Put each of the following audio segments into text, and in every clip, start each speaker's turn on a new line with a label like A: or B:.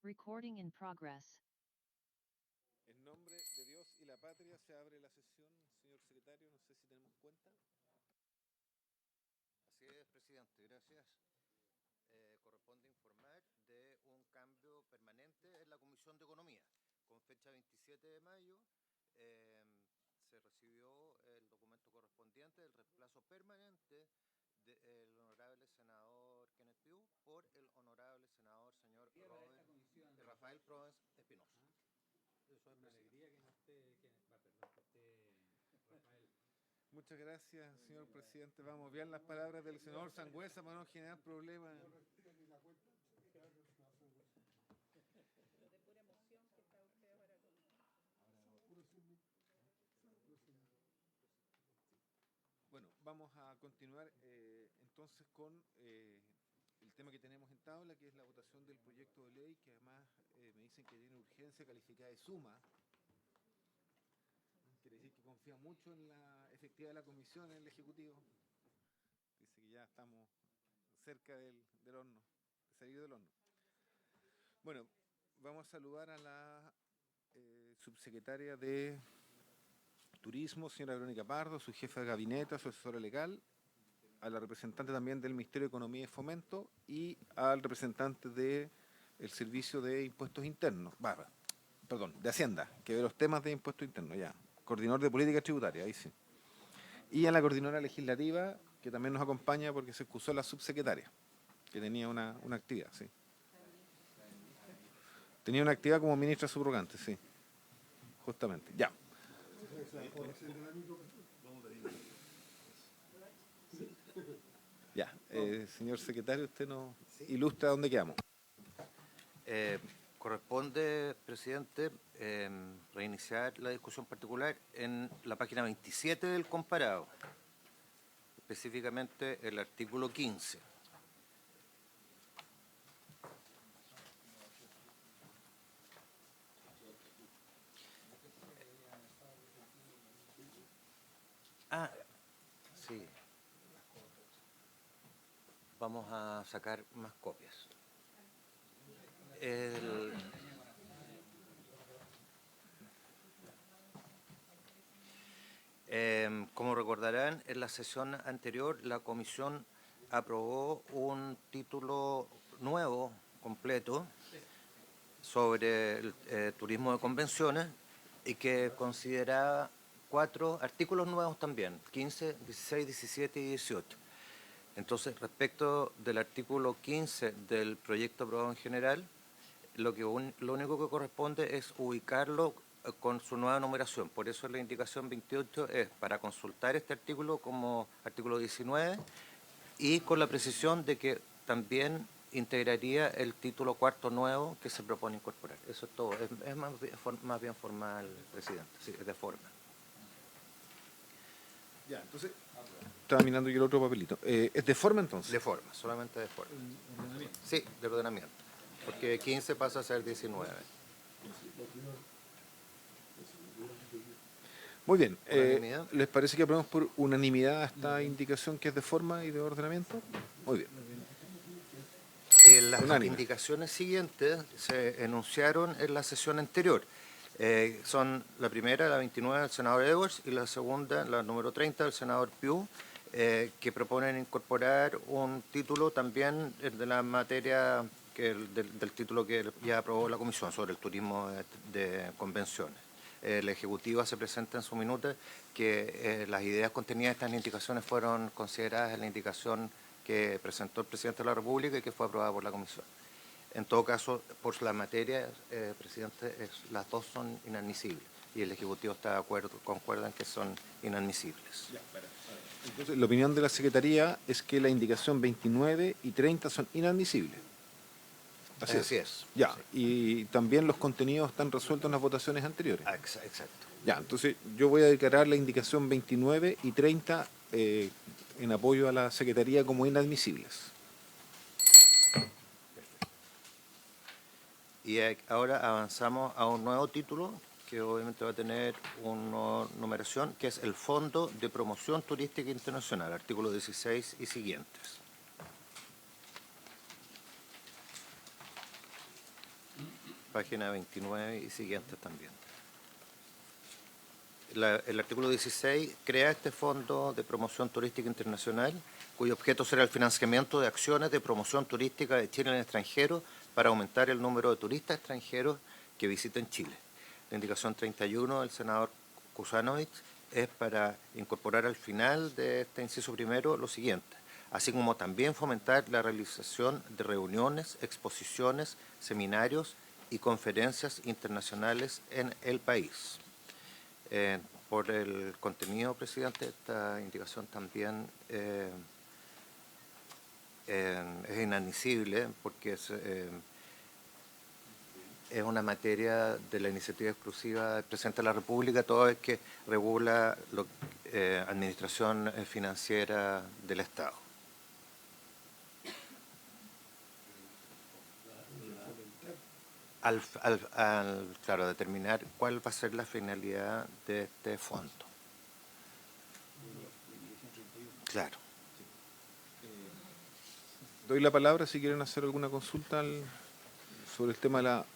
A: Recording in progress.
B: En nombre de Dios y la patria se abre la sesión, señor secretario, no sé si tenemos cuenta.
C: Así es, presidente, gracias. Corresponde informar de un cambio permanente en la Comisión de Economía. Con fecha 27 de mayo se recibió el documento correspondiente del reemplazo permanente del honorable senador Kenneth Pugh por el honorable senador señor Rafael Provence Espinosa.
D: Eso es, me alegría que no esté, que esté Rafael.
B: Muchas gracias, señor presidente. Vamos bien las palabras del senador Sangüesa para no generar problemas.
E: No respeta ni la cuenta, claro, no,
F: Pero de pura emoción que está usted ahora con...
B: Bueno, vamos a continuar entonces con el tema que tenemos en tabla, que es la votación del proyecto de ley, que además me dicen que tiene urgencia calificada de suma. Quiere decir que confía mucho en la efectividad de la comisión, en el Ejecutivo. Dice que ya estamos cerca del horno, de salir del horno. Bueno, vamos a saludar a la subsecretaria de Turismo, señora Verónica Pardo, su jefa de gabinete, su asesora legal, a la representante también del Ministerio de Economía y Fomento y al representante del Servicio de Impuestos Internos, de Hacienda, que ve los temas de impuestos internos, ya. Coordinador de Política Tributaria, ahí sí. Y a la coordinadora legislativa, que también nos acompaña porque se excusó la subsecretaria, que tenía una actividad, sí. Tenía una actividad como ministra subrogante, sí. Justamente, ya. Ya, señor secretario, usted nos ilustra dónde quedamos.
C: Corresponde, presidente, reiniciar la discusión particular en la página 27 del comparado, específicamente el artículo 15. Ah, sí. Vamos a sacar más copias. Como recordarán, en la sesión anterior la comisión aprobó un título nuevo, completo, sobre el turismo de convenciones y que consideraba 4 artículos nuevos también, 15, 16, 17 y 18. Entonces, respecto del artículo 15 del proyecto aprobado en general, lo único que corresponde es ubicarlo con su nueva numeración. Por eso la indicación 28 es para consultar este artículo como artículo 19 y con la precisión de que también integraría el título cuarto nuevo que se propone incorporar. Eso es todo. Es más bien formal, presidente. Sí, es de forma.
B: Ya, entonces, estaba mirando yo el otro papelito. ¿Es de forma entonces?
C: De forma, solamente de forma. Sí, de ordenamiento. Porque 15 pasa a ser 19.
B: Muy bien. ¿Les parece que aprobamos por unanimidad esta indicación que es de forma y de ordenamiento? Muy bien.
C: Las indicaciones siguientes se enunciaron en la sesión anterior. Son la primera, la 29 del senador Edwards, y la segunda, la número 30 del senador Pugh, que proponen incorporar un título también de la materia del título que ya aprobó la comisión sobre el turismo de convenciones. El Ejecutivo se presenta en su minuta que las ideas contenidas en estas indicaciones fueron consideradas en la indicación que presentó el presidente de la República y que fue aprobada por la comisión. En todo caso, por la materia, presidente, las dos son inadmisibles y el Ejecutivo está de acuerdo, concuerda en que son inadmisibles.
B: Entonces, la opinión de la Secretaría es que la indicación 29 y 30 son inadmisibles.
C: Así es.
B: Ya,
C: sí.
B: Y también los contenidos están resueltos en las votaciones anteriores.
C: Exacto.
B: Ya, entonces yo voy a declarar la indicación 29 y 30 en apoyo a la Secretaría como inadmisibles.
C: Y ahora avanzamos a un nuevo título que obviamente va a tener una numeración, que es el Fondo de Promoción Turística Internacional, artículo 16 y siguientes. página 29 y siguientes también. El artículo 16 crea este Fondo de Promoción Turística Internacional, cuyo objeto será el financiamiento de acciones de promoción turística de Chile en el extranjero para aumentar el número de turistas extranjeros que visiten Chile. La indicación 31 del senador Kusanovich es para incorporar al final de este inciso primero lo siguiente: así como también fomentar la realización de reuniones, exposiciones, seminarios y conferencias internacionales en el país. Por el contenido, presidente, esta indicación también es inadmisible porque es una materia de la iniciativa exclusiva del presidente de la República, toda vez que regula la administración financiera del Estado. Claro, determinar cuál va a ser la finalidad de este fondo. Claro.
B: Doy la palabra si quieren hacer alguna consulta sobre el tema de la...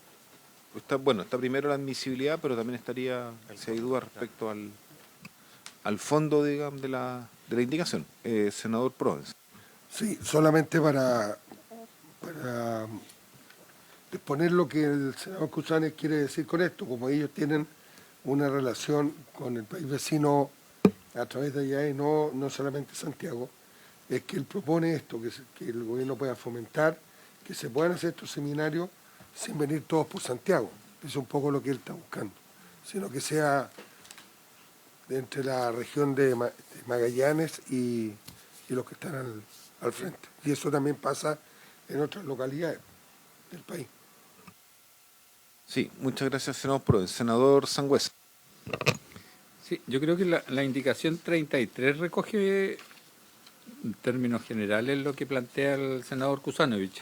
B: Está primero la admisibilidad, pero también estaría, si hay dudas respecto al fondo, digamos, de la indicación. Senador Provence.
E: Sí, solamente para exponer lo que el senador Cusanes quiere decir con esto, como ellos tienen una relación con el país vecino a través de allá y no solamente Santiago, es que él propone esto, que el gobierno pueda fomentar, que se puedan hacer estos seminarios sin venir todos por Santiago. Es un poco lo que él está buscando, sino que sea entre la región de Magallanes y los que están al frente. Y eso también pasa en otras localidades del país.
B: Sí, muchas gracias, senador Provence. Senador Sangüesa.
D: Sí, yo creo que la indicación 33 recoge en términos generales lo que plantea el senador Kusanovich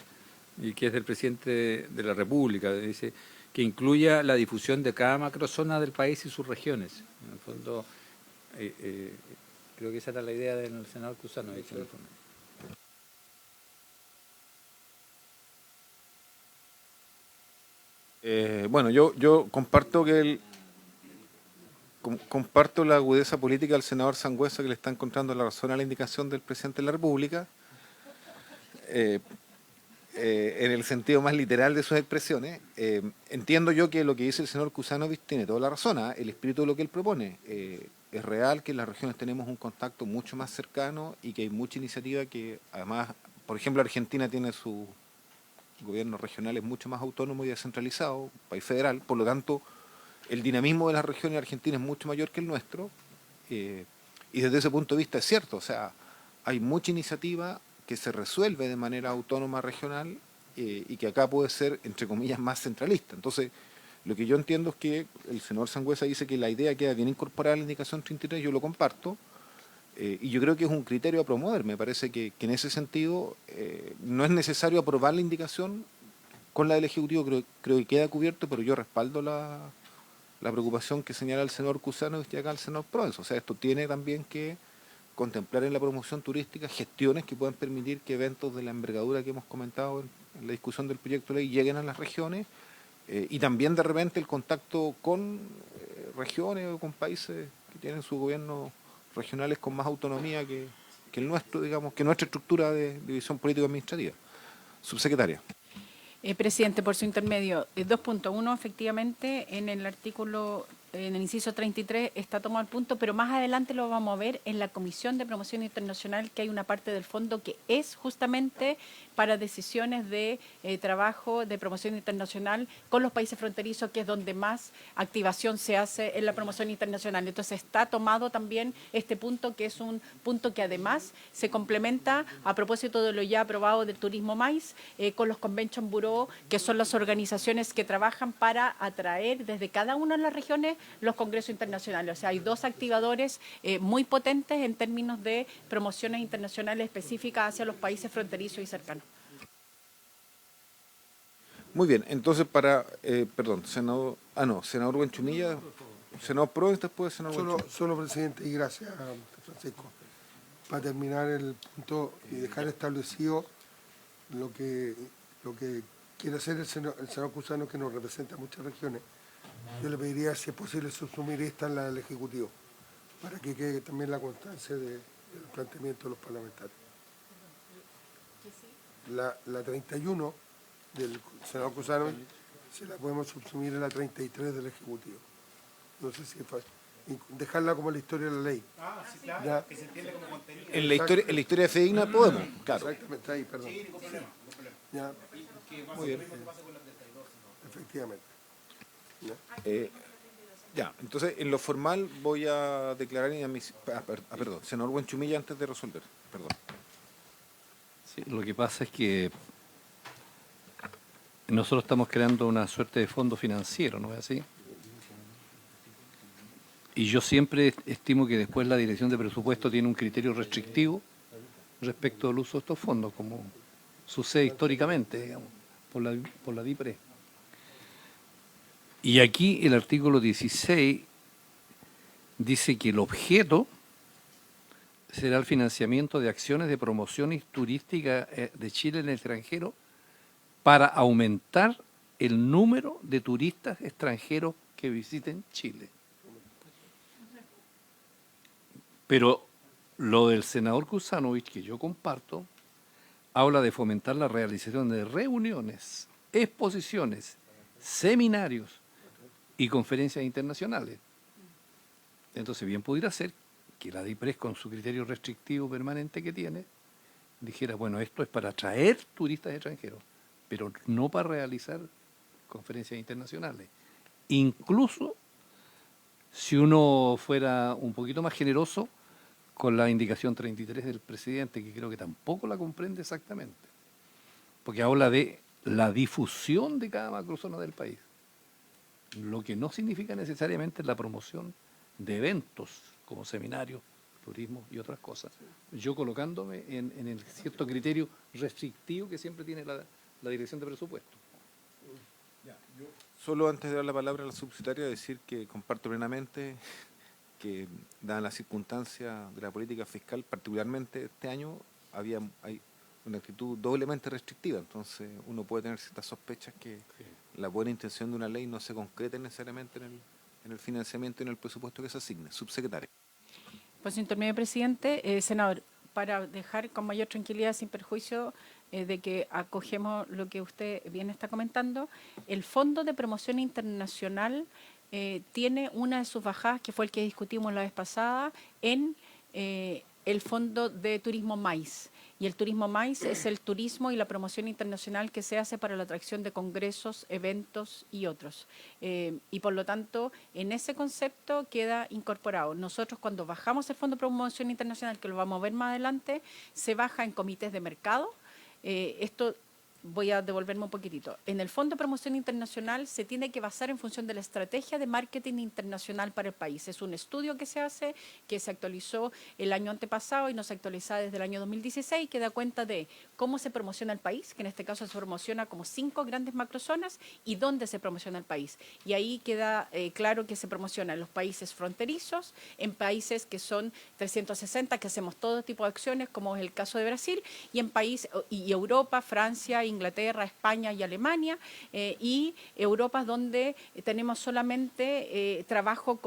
D: y que es del presidente de la República. Dice que incluya la difusión de cada macrozona del país y sus regiones. En el fondo, creo que esa era la idea del senador Kusanovich. En el fondo.
B: Bueno, yo comparto comparto la agudeza política del senador Sangüesa, que le está encontrando la razón a la indicación del presidente de la República, en el sentido más literal de sus expresiones. Entiendo yo que lo que dice el senador Kusanovich tiene toda la razón, el espíritu de lo que él propone. Es real que en las regiones tenemos un contacto mucho más cercano y que hay mucha iniciativa que, además, por ejemplo, Argentina tiene su gobiernos regionales mucho más autónomo y descentralizado, país federal, por lo tanto el dinamismo de las regiones argentinas es mucho mayor que el nuestro, y desde ese punto de vista es cierto, o sea, hay mucha iniciativa que se resuelve de manera autónoma regional y que acá puede ser, entre comillas, más centralista. Entonces, lo que yo entiendo es que el senador Sangüesa dice que la idea queda bien incorporada a la indicación 33, yo lo comparto, y yo creo que es un criterio a promover. Me parece que en ese sentido no es necesario aprobar la indicación con la del Ejecutivo, creo que queda cubierto, pero yo respaldo la preocupación que señala el senador Kusanovich y acá el senador Provence. O sea, esto tiene también que contemplar en la promoción turística gestiones que puedan permitir que eventos de la envergadura que hemos comentado en la discusión del proyecto de ley lleguen a las regiones, y también de repente el contacto con regiones o con países que tienen su gobierno regionales con más autonomía que el nuestro, digamos, que nuestra estructura de división político-administrativa. Subsecretaria.
F: Presidente, por su intermedio, 2.1, efectivamente, en el artículo, en el inciso 33 está tomado el punto, pero más adelante lo vamos a ver en la Comisión de Promoción Internacional, que hay una parte del fondo que es justamente para decisiones de trabajo de promoción internacional con los países fronterizos, que es donde más activación se hace en la promoción internacional. Entonces está tomado también este punto, que es un punto que además se complementa a propósito de lo ya aprobado del Turismo Mais, con los Convention Bureau, que son las organizaciones que trabajan para atraer desde cada una de las regiones los congresos internacionales. O sea, hay dos activadores muy potentes en términos de promociones internacionales específicas hacia los países fronterizos y cercanos.
B: Muy bien, entonces senador Buenchumilla, senador Provence, después senador Buenchumilla.
E: Solo, presidente, y gracias, Francisco, para terminar el punto y dejar establecido lo que quiere hacer el senador Cusano, que nos representa a muchas regiones, yo le pediría, si es posible, subsumir esta en la del Ejecutivo, para que quede también la constancia del planteamiento de los parlamentarios. La 31 del senador Cusano, se la podemos subsumir en la 33 del Ejecutivo. No sé si es fácil. Dejarla como la historia de la ley.
B: Sí, claro,
E: ¿Ya?
B: que se entiende como contenido. En la historia de Fedigna podemos, claro.
E: Exactamente, ahí, perdón. Sí, ningún problema. Ya.
B: Muy bien.
E: Efectivamente.
B: Ya, entonces en lo formal voy a declarar inadmisible. Perdón, senador Buenchumilla, antes de resolver. Perdón.
A: Sí, lo que pasa es que nosotros estamos creando una suerte de fondo financiero, ¿no es así? Y yo siempre estimo que después la Dirección de Presupuesto tiene un criterio restrictivo respecto al uso de estos fondos, como sucede históricamente, digamos, por la DIPRE. Y aquí el artículo 16 dice que el objeto será el financiamiento de acciones de promoción turística de Chile en el extranjero para aumentar el número de turistas extranjeros que visiten Chile. Pero lo del senador Kuzanovich, que yo comparto, habla de fomentar la realización de reuniones, exposiciones, seminarios y conferencias internacionales. Entonces, bien pudiera ser que la DIPRES, con su criterio restrictivo permanente que tiene, dijera, bueno, esto es para atraer turistas extranjeros, pero no para realizar conferencias internacionales. Incluso si uno fuera un poquito más generoso con la indicación 33 del presidente, que creo que tampoco la comprende exactamente, porque habla de la difusión de cada macrozona del país, lo que no significa necesariamente la promoción de eventos como seminarios, turismo y otras cosas. Yo colocándome en el cierto criterio restrictivo que siempre tiene la Dirección de Presupuesto.
B: Solo antes de dar la palabra a la subsecretaria, decir que comparto plenamente que, dadas las circunstancias de la política fiscal, particularmente este año, hay una actitud doblemente restrictiva. Entonces, uno puede tener ciertas sospechas que la buena intención de una ley no se concrete necesariamente en el financiamiento y en el presupuesto que se asigne. Subsecretaria.
F: Pues, intermedio presidente, senador, para dejar con mayor tranquilidad, sin perjuicio de que acogemos lo que usted bien está comentando, el Fondo de Promoción Internacional tiene una de sus bajadas, que fue el que discutimos la vez pasada, en el Fondo de Turismo MAIS. Y el turismo MAIS es el turismo y la promoción internacional que se hace para la atracción de congresos, eventos y otros. Y por lo tanto, en ese concepto queda incorporado. Nosotros, cuando bajamos el Fondo de Promoción Internacional, que lo vamos a ver más adelante, se baja en comités de mercado. Esto voy a devolverme un poquitito. En el Fondo de Promoción Internacional se tiene que basar en función de la estrategia de marketing internacional para el país. Es un estudio que se hace, que se actualizó el año antepasado y no se actualiza desde el año 2016, que da cuenta de cómo se promociona el país, que en este caso se promociona como 5 grandes macrozonas, y dónde se promociona el país. Y ahí queda claro que se promociona en los países fronterizos, en países que son 360, que hacemos todo tipo de acciones, como es el caso de Brasil, y en países, y Europa, Francia, Inglaterra, España y Alemania, y Europa donde tenemos solamente trabajo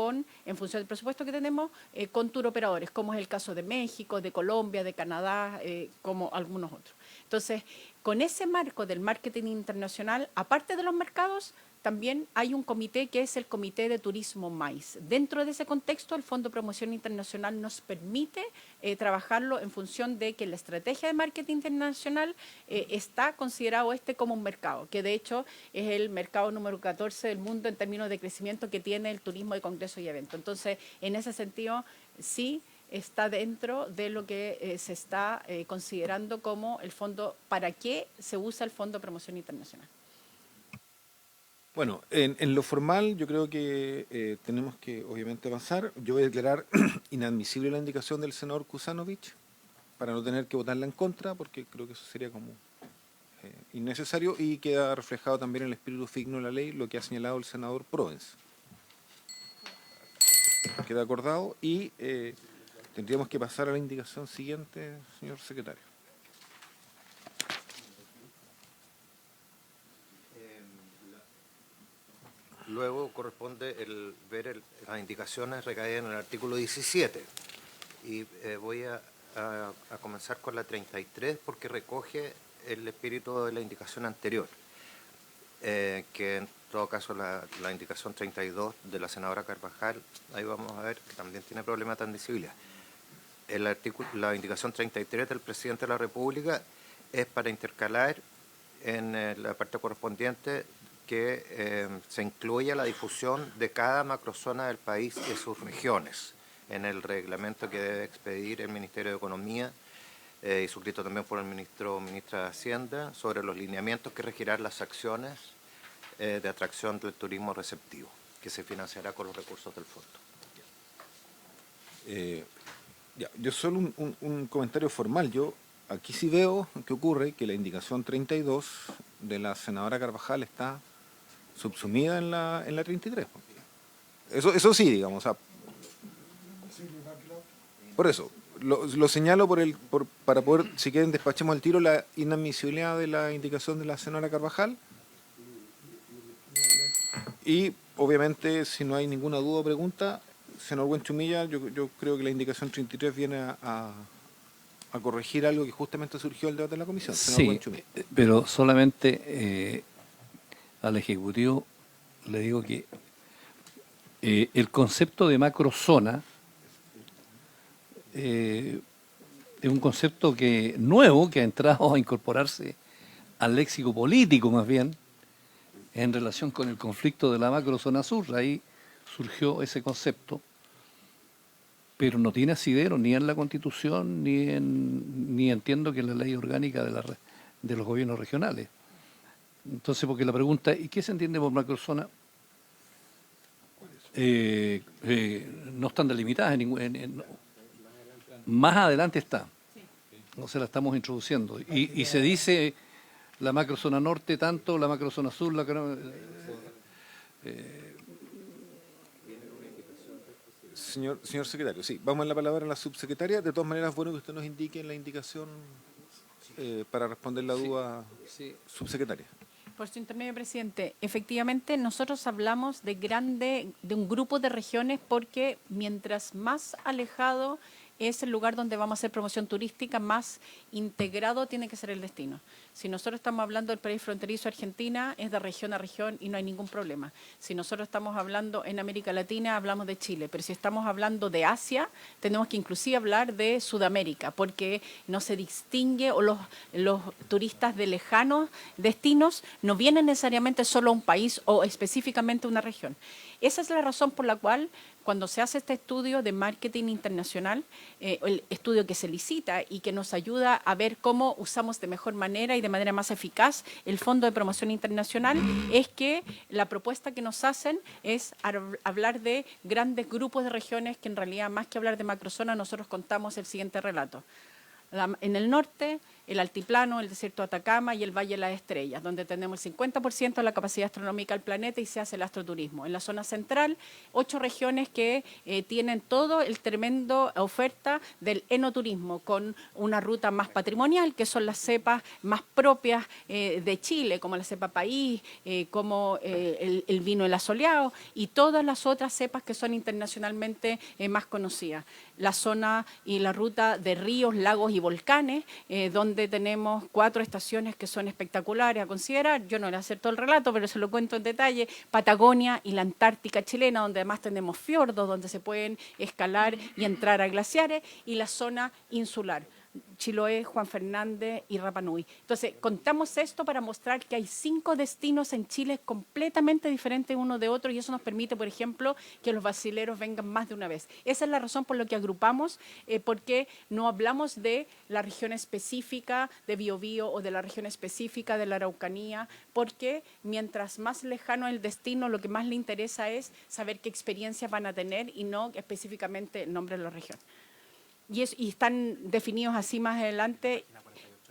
F: en función del presupuesto que tenemos, con tour operadores, como es el caso de México, de Colombia, de Canadá, como algunos otros. Entonces, con ese marco del marketing internacional, aparte de los mercados, también hay un comité que es el Comité de Turismo MAIS. Dentro de ese contexto, el Fondo de Promoción Internacional nos permite trabajarlo en función de que la estrategia de marketing internacional está considerado como un mercado, que de hecho es el mercado número 14 del mundo en términos de crecimiento que tiene el turismo de congresos y eventos. Entonces, en ese sentido, sí está dentro de lo que se está considerando como el fondo, para qué se usa el Fondo de Promoción Internacional.
B: Bueno, en lo formal yo creo que tenemos que obviamente avanzar. Yo voy a declarar inadmisible la indicación del senador Kuzanovich para no tener que votarla en contra, porque creo que eso sería como innecesario, y queda reflejado también en el espíritu figno de la ley lo que ha señalado el senador Provence. Queda acordado y tendríamos que pasar a la indicación siguiente, señor secretario.
C: Luego corresponde ver las indicaciones recaídas en el artículo 17. Y voy a comenzar con la 33 porque recoge el espíritu de la indicación anterior, que en todo caso la indicación 32 de la senadora Carvajal, ahí vamos a ver que también tiene problemas de admisibilidad. La indicación 33 del presidente de la República es para intercalar en la parte correspondiente que se incluya la difusión de cada macrozona del país y de sus regiones en el reglamento que debe expedir el Ministerio de Economía y suscrito también por el ministra de Hacienda sobre los lineamientos que regirán las acciones de atracción del turismo receptivo, que se financiará con los recursos del fondo.
B: Yo solo un comentario formal. Yo aquí sí veo que ocurre que la indicación 32 de la senadora Carvajal está subsumida en la 33. Eso sí, digamos. O sea, por eso, lo señalo para poder, si quieren, despachemos al tiro la inadmisibilidad de la indicación de la senadora Carvajal. Y, obviamente, si no hay ninguna duda o pregunta, senador Buenchumilla, yo creo que la indicación 33 viene a corregir algo que justamente surgió del debate de la comisión. Senador
A: Sí,
B: Buenchumilla.
A: pero solamente al Ejecutivo le digo que el concepto de macrozona es un concepto nuevo que ha entrado a incorporarse al léxico político más bien en relación con el conflicto de la macrozona sur. Ahí surgió ese concepto, pero no tiene asidero ni en la Constitución ni entiendo que en la ley orgánica de los gobiernos regionales. Entonces, porque la pregunta es, ¿y qué se entiende por macrozona? No están delimitadas más adelante está. No se la estamos introduciendo. Y se dice la macrozona norte tanto, la macrozona sur,
B: Señor secretario, sí, vamos a la palabra a la subsecretaria. De todas maneras, bueno que usted nos indique en la indicación para responder la duda, subsecretaria.
F: Por su intermedio, presidente, efectivamente nosotros hablamos de un grupo de regiones porque mientras más alejado es el lugar donde vamos a hacer promoción turística, más integrado tiene que ser el destino. Si nosotros estamos hablando del país fronterizo Argentina, es de región a región y no hay ningún problema. Si nosotros estamos hablando en América Latina, hablamos de Chile, pero si estamos hablando de Asia, tenemos que inclusive hablar de Sudamérica, porque no se distingue o los turistas de lejanos destinos no vienen necesariamente solo a un país o específicamente a una región. Esa es la razón por la cual cuando se hace este estudio de marketing internacional, el estudio que se licita y que nos ayuda a ver cómo usamos de mejor manera y de manera más eficaz el Fondo de Promoción Internacional, es que la propuesta que nos hacen es hablar de grandes grupos de regiones que en realidad, más que hablar de macrozona, nosotros contamos el siguiente relato. En el norte, el altiplano, el desierto de Atacama y el Valle de las Estrellas, donde tenemos el 50% de la capacidad astronómica del planeta y se hace el astroturismo. En la zona central, 8 regiones que tienen todo el tremendo oferta del enoturismo, con una ruta más patrimonial, que son las cepas más propias de Chile, como la cepa país, como el vino el asoleado y todas las otras cepas que son internacionalmente más conocidas. La zona y la ruta de ríos, lagos y volcanes, donde tenemos 4 estaciones que son espectaculares a considerar. Yo no le acerto el relato, pero se lo cuento en detalle. Patagonia y la Antártica chilena, donde además tenemos fiordos, donde se pueden escalar y entrar a glaciares, y la zona insular. Chiloé, Juan Fernández y Rapa Nui. Entonces, contamos esto para mostrar que hay 5 destinos en Chile completamente diferentes uno de otro y eso nos permite, por ejemplo, que los brasileros vengan más de una vez. Esa es la razón por la que agrupamos, porque no hablamos de la región específica de Biobío o de la región específica de la Araucanía, porque mientras más lejano el destino, lo que más le interesa es saber qué experiencias van a tener y no específicamente el nombre de la región. Y están definidos así más adelante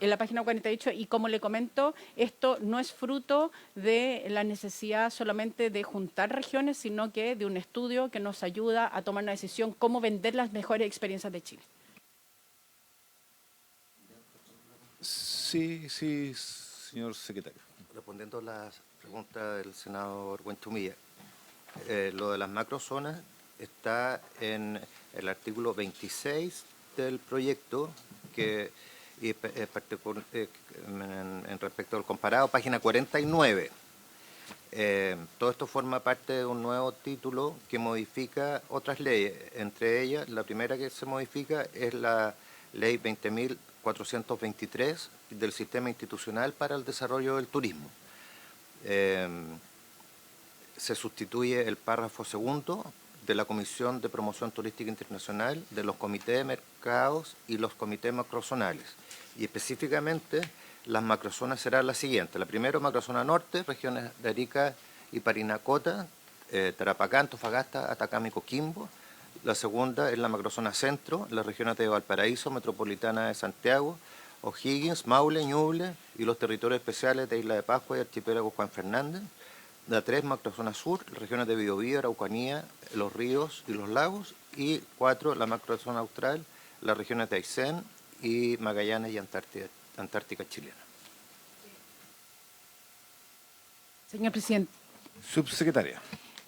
F: en la página 48 y como le comento, esto no es fruto de la necesidad solamente de juntar regiones, sino que de un estudio que nos ayuda a tomar una decisión cómo vender las mejores experiencias de Chile.
B: Sí, señor secretario.
C: Respondiendo a la pregunta del senador Buenchumilla, lo de las macrozonas está en el artículo 26 del proyecto, que y en respecto al comparado, página 49. Todo esto forma parte de un nuevo título que modifica otras leyes. Entre ellas, la primera que se modifica es la ley 20.423 del Sistema Institucional para el Desarrollo del Turismo. Se sustituye el párrafo segundo de la Comisión de Promoción Turística Internacional, de los comités de mercados y los comités macrozonales. Y específicamente, las macrozonas serán las siguientes. La primera, macrozona norte, regiones de Arica y Parinacota, Tarapacá, Antofagasta, Atacama y Coquimbo. La segunda es la macrozona centro, las regiones de Valparaíso, Metropolitana de Santiago, O'Higgins, Maule, Ñuble y los territorios especiales de Isla de Pascua y Archipiélago Juan Fernández. La 3, macrozona sur, regiones de Biobío, Araucanía, los ríos y los lagos. Y 4, la macrozona austral, las regiones de Aysén y Magallanes y Antártica chilena.
F: Señor presidente,
B: Subsecretaria.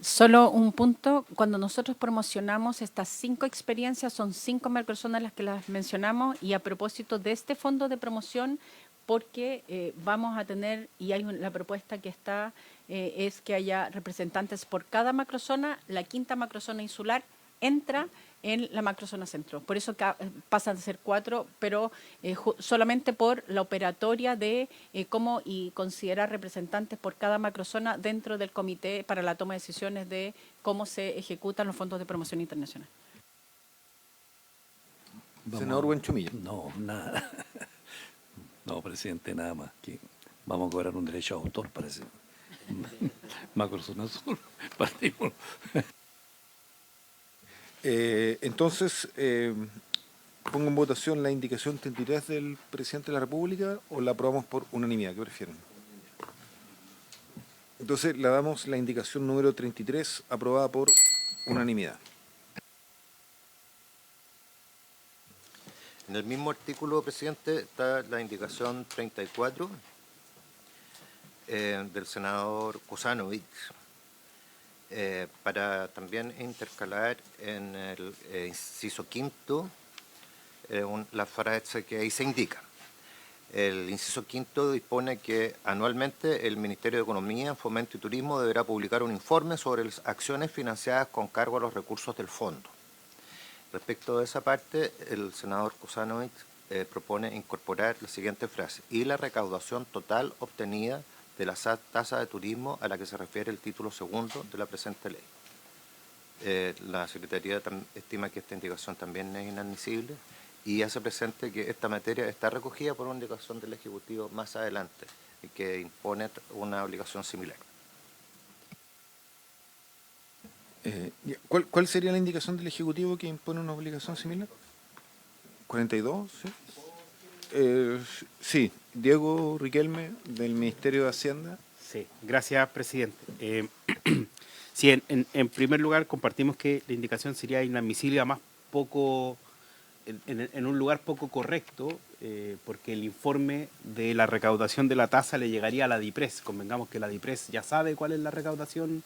F: solo un punto. Cuando nosotros promocionamos estas 5 experiencias, son 5 macrozonas las que las mencionamos, y a propósito de este fondo de promoción, porque vamos a tener, y hay la propuesta que está, es que haya representantes por cada macrozona. La 5ª macrozona insular entra en la macrozona centro. Por eso pasan a ser 4, pero solamente por la operatoria de cómo y considerar representantes por cada macrozona dentro del comité para la toma de decisiones de cómo se ejecutan los fondos de promoción internacional.
B: Senador Buenchumilla.
A: No, nada. No, presidente, nada más. Que vamos a cobrar un derecho de autor, parece. Macrozona Sur, partimos.
B: Entonces, pongo en votación la indicación 33 del presidente de la República, o la aprobamos por unanimidad. ¿Qué prefieren? Entonces, le damos la indicación número 33, aprobada por unanimidad.
C: En el mismo artículo, presidente, está la indicación 34 del senador Kusanovich, para también intercalar en el inciso quinto la frase que ahí se indica. El inciso quinto dispone que anualmente el Ministerio de Economía, Fomento y Turismo deberá publicar un informe sobre las acciones financiadas con cargo a los recursos del fondo. Respecto de esa parte, el senador Kusanovich propone incorporar la siguiente frase: y la recaudación total obtenida de la tasa de turismo a la que se refiere el título segundo de la presente ley. La Secretaría estima que esta indicación también es inadmisible y hace presente que esta materia está recogida por una indicación del Ejecutivo más adelante, que impone una obligación similar.
B: ¿Cuál sería la indicación del Ejecutivo que impone una obligación similar? ¿42? ¿Sí? Sí, Diego Riquelme, del Ministerio de Hacienda.
G: Sí, gracias, presidente. Sí, en primer lugar, compartimos que la indicación sería inadmisible, además poco, en un lugar poco correcto, porque el informe de la recaudación de la tasa le llegaría a la DIPRES. Convengamos que la DIPRES ya sabe cuál es la recaudación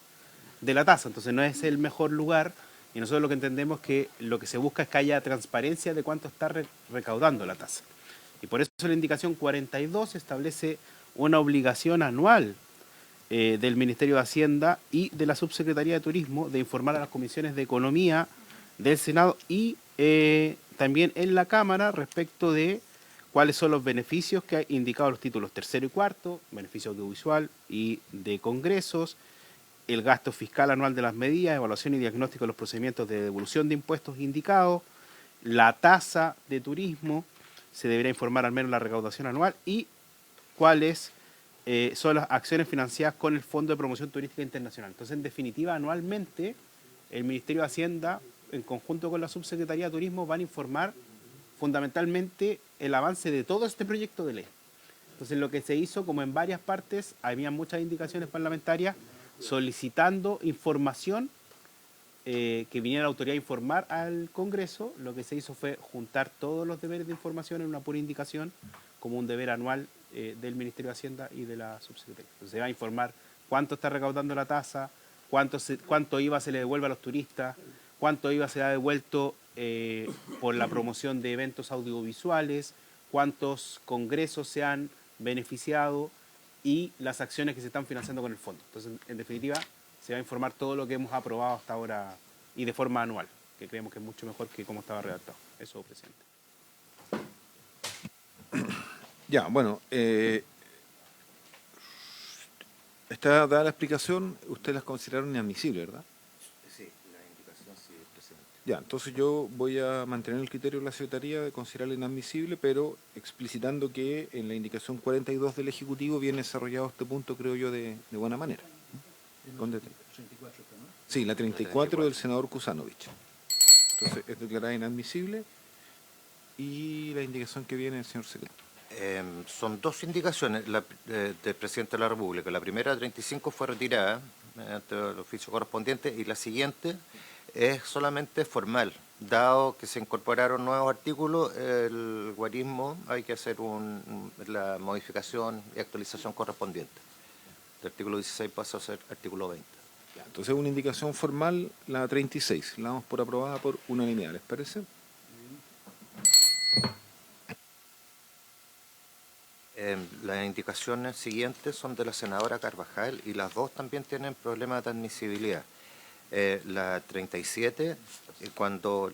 G: de la tasa, entonces no es el mejor lugar, y nosotros lo que entendemos que lo que se busca es que haya transparencia de cuánto está recaudando la tasa. Y por eso la indicación 42 establece una obligación anual del Ministerio de Hacienda y de la Subsecretaría de Turismo de informar a las comisiones de Economía del Senado y también en la Cámara respecto de cuáles son los beneficios que ha indicado los títulos tercero y cuarto, beneficio audiovisual y de congresos, el gasto fiscal anual de las medidas, evaluación y diagnóstico de los procedimientos de devolución de impuestos indicados, la tasa de turismo, se deberá informar al menos la recaudación anual y cuáles son las acciones financiadas con el Fondo de Promoción Turística Internacional. Entonces, en definitiva, anualmente el Ministerio de Hacienda, en conjunto con la Subsecretaría de Turismo, van a informar fundamentalmente el avance de todo este proyecto de ley. Entonces, lo que se hizo, como en varias partes, había muchas indicaciones parlamentarias solicitando información que viniera la autoridad a informar al Congreso. Lo que se hizo fue juntar todos los deberes de información en una pura indicación como un deber anual del Ministerio de Hacienda y de la Subsecretaría. Entonces se va a informar cuánto está recaudando la tasa, cuánto IVA se le devuelve a los turistas, cuánto IVA se le ha devuelto por la promoción de eventos audiovisuales, cuántos congresos se han beneficiado y las acciones que se están financiando con el fondo. Entonces, en definitiva, se va a informar todo lo que hemos aprobado hasta ahora y de forma anual, que creemos que es mucho mejor que como estaba redactado. Eso, presidente.
B: Ya, bueno, está dada la explicación, ustedes las consideraron inadmisibles, ¿verdad?
C: Sí, la indicación sí, presidente.
B: Ya, entonces yo voy a mantener el criterio de la Secretaría de considerarla inadmisible, pero explicitando que en la indicación 42 del Ejecutivo viene desarrollado este punto, creo yo, de buena manera. ¿Dónde está? Sí, la 34 del senador Kusanovich. Entonces, es declarada inadmisible y la indicación que viene del señor secretario.
C: Son dos indicaciones del presidente de la República. La primera, 35, fue retirada mediante el oficio correspondiente y la siguiente es solamente formal. Dado que se incorporaron nuevos artículos, el guarismo hay que hacer la modificación y actualización correspondiente. El artículo 16 pasa a ser artículo 20.
B: Ya, entonces, una indicación formal, la 36. La damos por aprobada por unanimidad, ¿les parece?
C: Las indicaciones siguientes son de la senadora Carvajal y las dos también tienen problemas de admisibilidad. La 37, cuando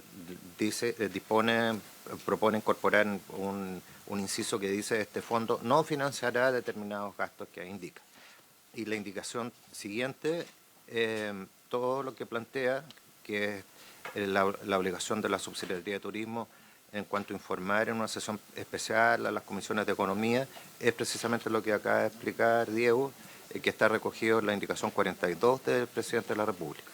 C: propone incorporar un inciso que dice este fondo no financiará determinados gastos que indica. Y la indicación siguiente, todo lo que plantea, que es la obligación de la Subsecretaría de Turismo en cuanto a informar en una sesión especial a las comisiones de economía, es precisamente lo que acaba de explicar Diego, que está recogido en la indicación 42 del presidente de la República.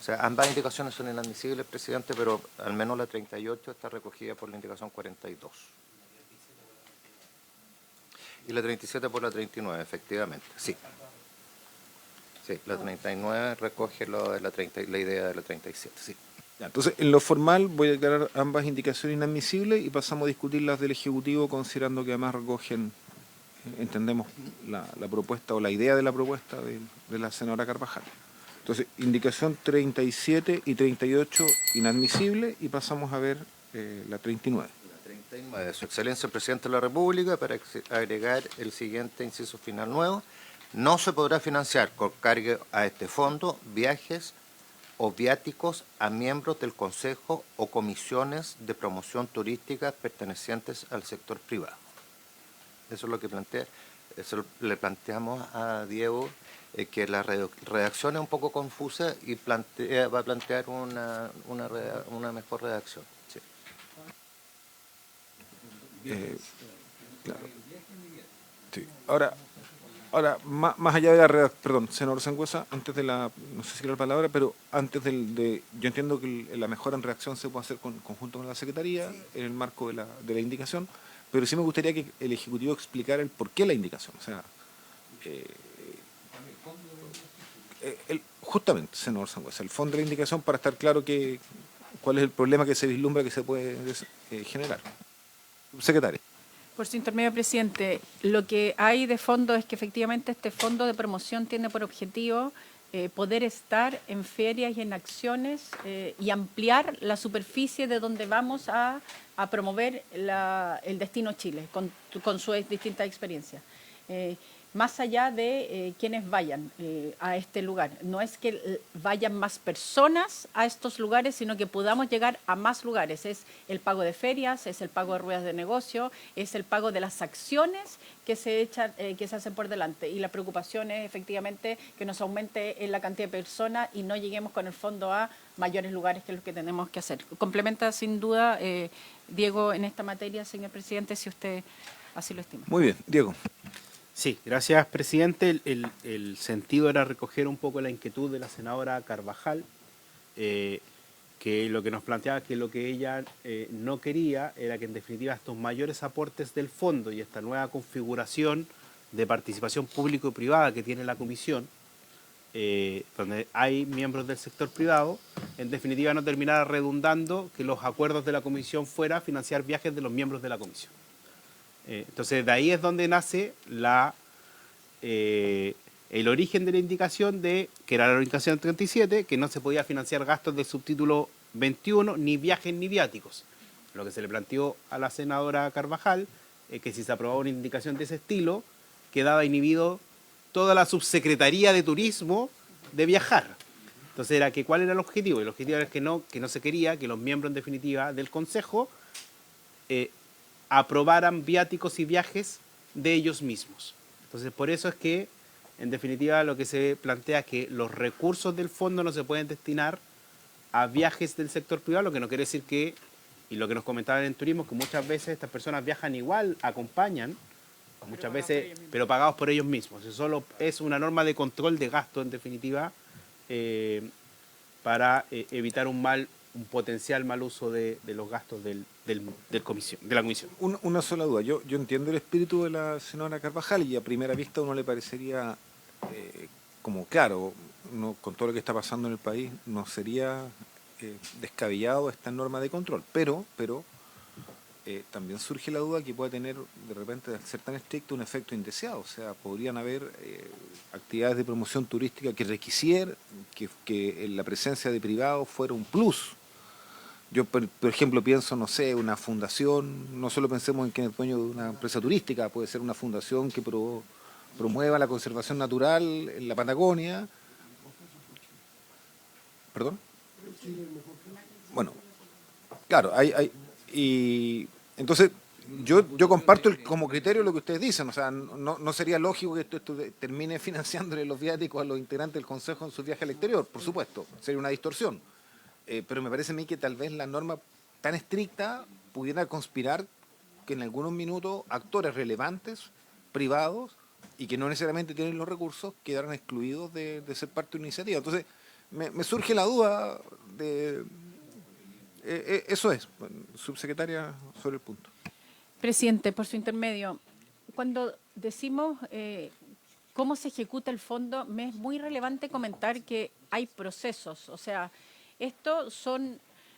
C: O sea, ambas indicaciones son inadmisibles, presidente, pero al menos la 38 está recogida por la indicación 42. Y la 37 por la 39, efectivamente, sí. Sí, la 39 recoge lo de la idea de la 37, sí.
B: Ya, entonces, en lo formal voy a declarar ambas indicaciones inadmisibles y pasamos a discutir las del Ejecutivo, considerando que además recogen, entendemos, la propuesta o la idea de la propuesta de la senadora Carvajal. Entonces, indicación 37 y 38 inadmisible y pasamos a ver la 39.
C: La 39, Su Excelencia el Presidente de la República, para agregar el siguiente inciso final nuevo: no se podrá financiar con cargo a este fondo viajes o viáticos a miembros del Consejo o comisiones de promoción turística pertenecientes al sector privado. Eso es lo que plantea. Eso le planteamos a Diego, que la redacción es un poco confusa y va a plantear una mejor redacción. Sí.
B: Claro. Sí. Ahora, más allá de la redacción, perdón, senador Sangüesa, antes de no sé si quiero la palabra, pero antes yo entiendo que la mejora en redacción se puede hacer conjunto con la Secretaría, en el marco de la indicación, pero sí me gustaría que el Ejecutivo explicara el por qué la indicación. O sea, justamente, senador Sangüesa, el fondo de la indicación para estar claro cuál es el problema que se vislumbra que se puede generar. Secretario.
F: Por su intermedio, presidente, lo que hay de fondo es que efectivamente este fondo de promoción tiene por objetivo poder estar en ferias y en acciones y ampliar la superficie de donde vamos a promover el destino Chile con sus distintas experiencias. Más allá de quienes vayan a este lugar. No es que vayan más personas a estos lugares, sino que podamos llegar a más lugares. Es el pago de ferias, es el pago de ruedas de negocio, es el pago de las acciones que se hacen por delante. Y la preocupación es efectivamente que nos aumente en la cantidad de personas y no lleguemos con el fondo a mayores lugares que los que tenemos que hacer. Complementa sin duda, Diego, en esta materia, señor presidente, si usted así lo estima.
B: Muy bien, Diego.
G: Sí, gracias, presidente. El sentido era recoger un poco la inquietud de la senadora Carvajal, que lo que nos planteaba que lo que ella no quería era que en definitiva estos mayores aportes del fondo y esta nueva configuración de participación público y privada que tiene la comisión, donde hay miembros del sector privado, en definitiva no terminara redundando que los acuerdos de la comisión fuera financiar viajes de los miembros de la comisión. Entonces, de ahí es donde nace el origen de la indicación que era la indicación 37, que no se podía financiar gastos del subtítulo 21, ni viajes ni viáticos. Lo que se le planteó a la senadora Carvajal es que si se aprobaba una indicación de ese estilo, quedaba inhibido toda la subsecretaría de turismo de viajar. Entonces era que ¿cuál era el objetivo? El objetivo era que no se quería que los miembros en definitiva del Consejo aprobaran viáticos y viajes de ellos mismos. Entonces por eso es que en definitiva lo que se plantea es que los recursos del fondo no se pueden destinar a viajes del sector privado, lo que no quiere decir que, y lo que nos comentaban en turismo, que muchas veces estas personas viajan igual, acompañan, muchas veces, pero pagados por ellos mismos. Eso solo es una norma de control de gasto, en definitiva, para evitar un potencial mal uso de los gastos de la comisión.
B: Una sola duda. Yo entiendo el espíritu de la senadora Carvajal y a primera vista a uno le parecería como claro, con todo lo que está pasando en el país, no sería descabellado esta norma de control. Pero también surge la duda que puede tener, de repente, al ser tan estricto, un efecto indeseado. O sea, podrían haber actividades de promoción turística que requisieran que la presencia de privados fuera un plus. Yo, por ejemplo, pienso, no sé, una fundación, no solo pensemos en que es dueño de una empresa turística, puede ser una fundación que promueva la conservación natural en la Patagonia. ¿Perdón? Bueno, claro, y entonces yo comparto como criterio lo que ustedes dicen, o sea, no sería lógico que esto termine financiándole los viáticos a los integrantes del Consejo en sus viajes al exterior, por supuesto, sería una distorsión. Pero me parece a mí que tal vez la norma tan estricta pudiera conspirar que en algunos minutos actores relevantes, privados, y que no necesariamente tienen los recursos, quedaran excluidos de ser parte de una iniciativa. Entonces, me surge la duda de... eso es, subsecretaria, sobre el punto.
F: Presidente, por su intermedio, cuando decimos cómo se ejecuta el fondo, me es muy relevante comentar que hay procesos, o sea,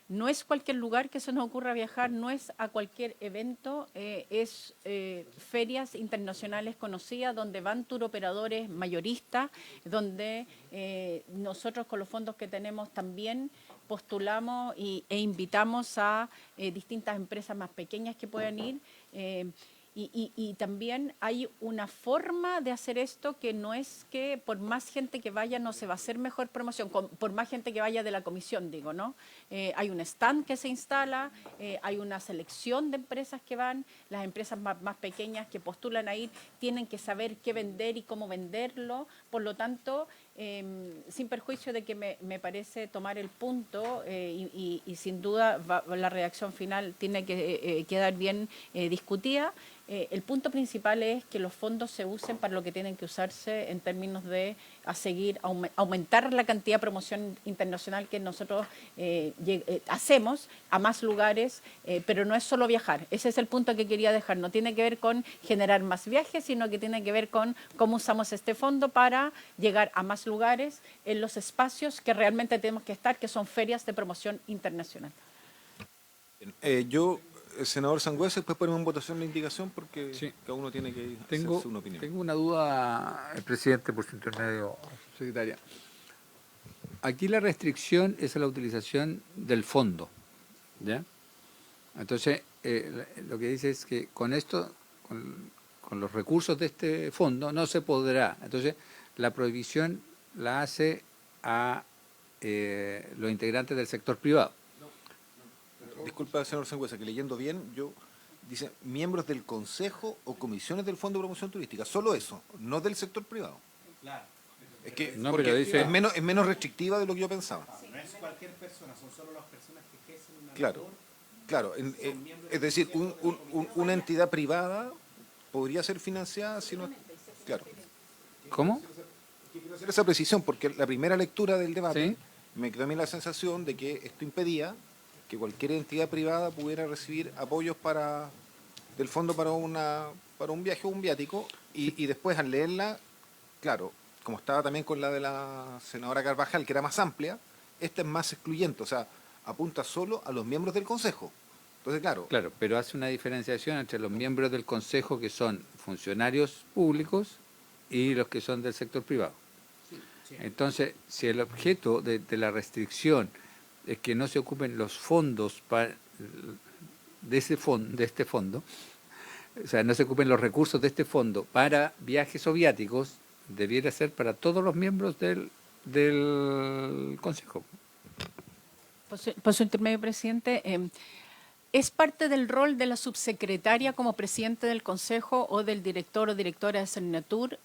F: no es cualquier lugar que se nos ocurra viajar, no es a cualquier evento, es ferias internacionales conocidas donde van tour operadores mayoristas, donde nosotros con los fondos que tenemos también postulamos e invitamos a distintas empresas más pequeñas que puedan ir. Y también hay una forma de hacer esto que no es que por más gente que vaya no se va a hacer mejor promoción, por más gente que vaya de la comisión, digo, ¿no? Hay un stand que se instala, hay una selección de empresas que van, las empresas más pequeñas que postulan a ir tienen que saber qué vender y cómo venderlo, por lo tanto, sin perjuicio de que me parece tomar el punto y sin duda la redacción final tiene que quedar bien discutida. El punto principal es que los fondos se usen para lo que tienen que usarse en términos de aumentar la cantidad de promoción internacional que nosotros hacemos a más lugares, pero no es solo viajar. Ese es el punto que quería dejar. No tiene que ver con generar más viajes, sino que tiene que ver con cómo usamos este fondo para llegar a más lugares en los espacios que realmente tenemos que estar, que son ferias de promoción internacional.
B: Senador Sangüesa, después ponemos en votación la indicación porque
D: Sí.
B: cada uno tiene que
D: Tengo
B: hacerse una opinión.
D: una duda, presidente, por su intermedio, secretaria. Aquí la restricción es a la utilización del fondo, ¿ya? Entonces, lo que dice es que con esto, con los recursos de este fondo, no se podrá. Entonces, la prohibición la hace a los integrantes del sector privado.
B: Disculpa, señor Sangüesa, que leyendo bien, dice miembros del Consejo o comisiones del Fondo de Promoción Turística. Solo eso, no del sector privado. Claro. Es que
D: No,
B: porque
D: pero dice-
B: es menos restrictiva de lo que yo pensaba.
G: No es cualquier persona, son solo las personas que ejercen una
B: Claro. Es decir, una entidad privada podría ser financiada si no... Claro.
D: ¿Cómo?
B: Quiero hacer esa precisión porque la primera lectura del debate
D: Sí.
B: me quedó a mí la sensación de que esto impedía que cualquier entidad privada pudiera recibir apoyos del fondo para un viaje o un viático y después al leerla, claro, como estaba también con la de la senadora Carvajal, que era más amplia, esta es más excluyente, o sea, apunta solo a los miembros del Consejo. Entonces, claro,
D: Claro, pero hace una diferenciación entre los miembros del Consejo que son funcionarios públicos y los que son del sector privado. Entonces, si el objeto de la restricción es que no se ocupen los fondos de este fondo, o sea, no se ocupen los recursos de este fondo para viajes soviáticos, debiera ser para todos los miembros del Consejo.
F: Por su intermedio, presidente, ¿es parte del rol de la subsecretaria como presidente del Consejo o del director o directora de Cernatur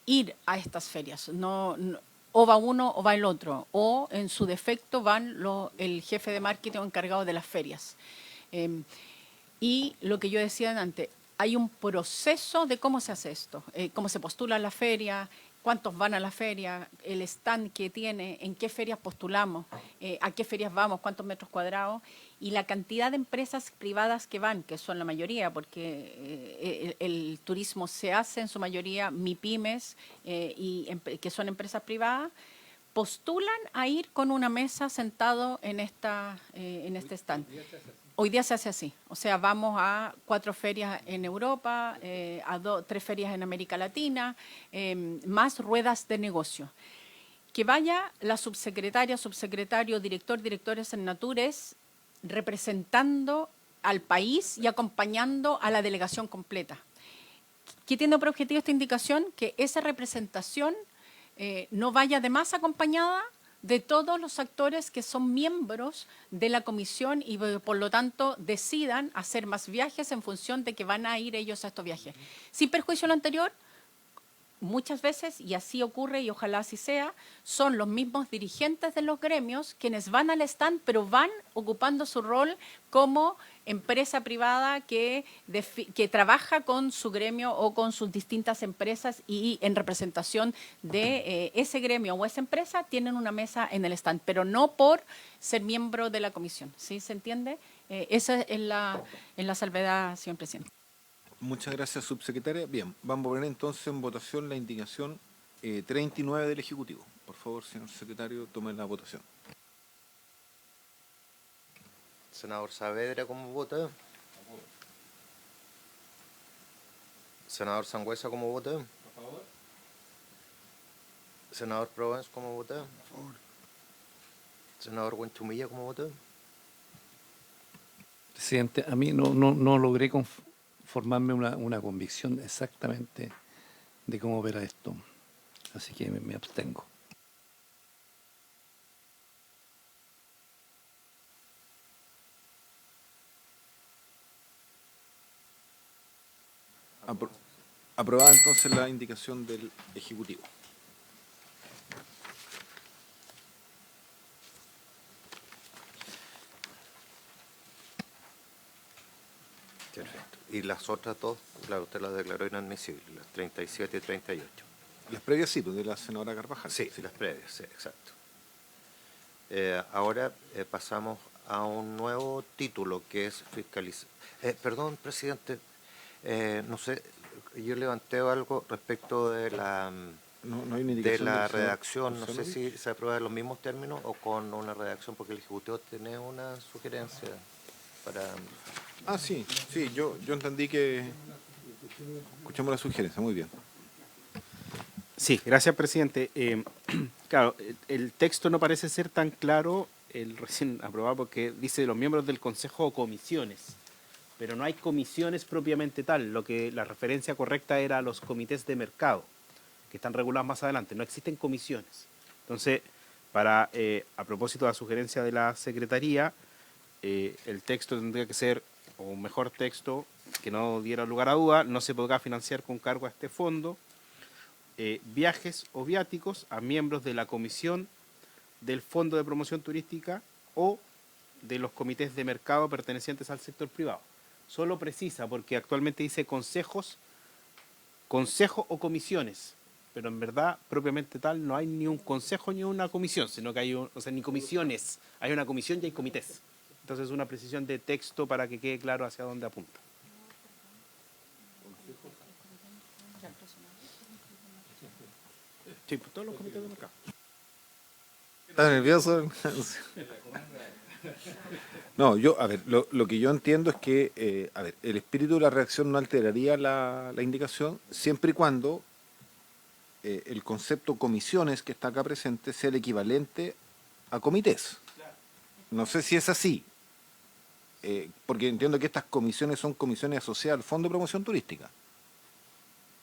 F: ir a estas ferias? O va uno o va el otro, o en su defecto van el jefe de marketing encargado de las ferias. Y lo que yo decía antes, hay un proceso de cómo se hace esto, cómo se postula a la feria, cuántos van a la feria, el stand que tiene, en qué ferias postulamos, a qué ferias vamos, cuántos metros cuadrados, y la cantidad de empresas privadas que van, que son la mayoría, porque el turismo se hace en su mayoría MIPYMES, que son empresas privadas, postulan a ir con una mesa sentado en este stand. Hoy día se hace así, o sea, vamos a 4 ferias en Europa, a 3 ferias en América Latina, más ruedas de negocio. Que vaya la subsecretaria, subsecretario, director, directora de Cernatur representando al país y acompañando a la delegación completa. ¿Qué tiene por objetivo esta indicación? Que esa representación no vaya además acompañada de todos los actores que son miembros de la comisión y por lo tanto decidan hacer más viajes en función de que van a ir ellos a estos viajes. Sin perjuicio de lo anterior, muchas veces, y así ocurre y ojalá así sea, son los mismos dirigentes de los gremios quienes van al stand, pero van ocupando su rol como empresa privada que trabaja con su gremio o con sus distintas empresas y en representación de ese gremio o esa empresa tienen una mesa en el stand, pero no por ser miembro de la comisión. ¿Sí se entiende? Esa es la salvedad, señor presidente.
B: Muchas gracias, subsecretaria. Bien, vamos a poner entonces en votación la indicación 39 del Ejecutivo. Por favor, señor secretario, tome la votación.
C: Senador Saavedra, ¿cómo vota? Senador Sangüesa, ¿cómo vota? A favor. Senador Provence, ¿cómo vota? A favor. Senador Huenchumilla, ¿cómo vota?
A: Presidente, a mí no logré formarme una convicción exactamente de cómo opera esto, así que me abstengo.
B: Aprobada entonces la indicación del Ejecutivo.
C: Perfecto. Y las otras dos, claro, usted las declaró inadmisibles, las 37 y 38.
B: Las previas sí, pues de la senadora Carvajal.
C: Sí, las previas, sí, exacto. Ahora pasamos a un nuevo título que es fiscalizar. Perdón, presidente, no sé, yo levanté algo respecto de la
B: No hay una indicación
C: de la
B: del senador
C: redacción. No sé
B: Kuzanovich.
C: si se aprueba en los mismos términos o con una redacción, porque el Ejecutivo tiene una sugerencia para...
B: Ah, sí, yo entendí que... Escuchamos la sugerencia, muy bien.
G: Sí, gracias, presidente. Claro, el texto no parece ser tan claro, el recién aprobado, porque dice los miembros del Consejo o comisiones, pero no hay comisiones propiamente tal. La referencia correcta era a los comités de mercado, que están regulados más adelante. No existen comisiones. Entonces, a propósito de la sugerencia de la Secretaría, el texto tendría que ser, o un mejor texto, que no diera lugar a duda, no se podrá financiar con cargo a este fondo viajes o viáticos a miembros de la comisión del Fondo de Promoción Turística o de los comités de mercado pertenecientes al sector privado. Solo precisa, porque actualmente dice consejo o comisiones, pero en verdad, propiamente tal, no hay ni un consejo ni una comisión, sino que hay ni comisiones, hay una comisión y hay comités. Entonces, una precisión de texto para que quede claro hacia dónde apunta. Sí, pues todos los comités de mercado.
B: ¿Estás nervioso? No, a ver, lo que yo entiendo es que, el espíritu de la redacción no alteraría la indicación, siempre y cuando el concepto comisiones que está acá presente sea el equivalente a comités. No sé si es así, porque entiendo que estas comisiones son comisiones asociadas al Fondo de Promoción Turística.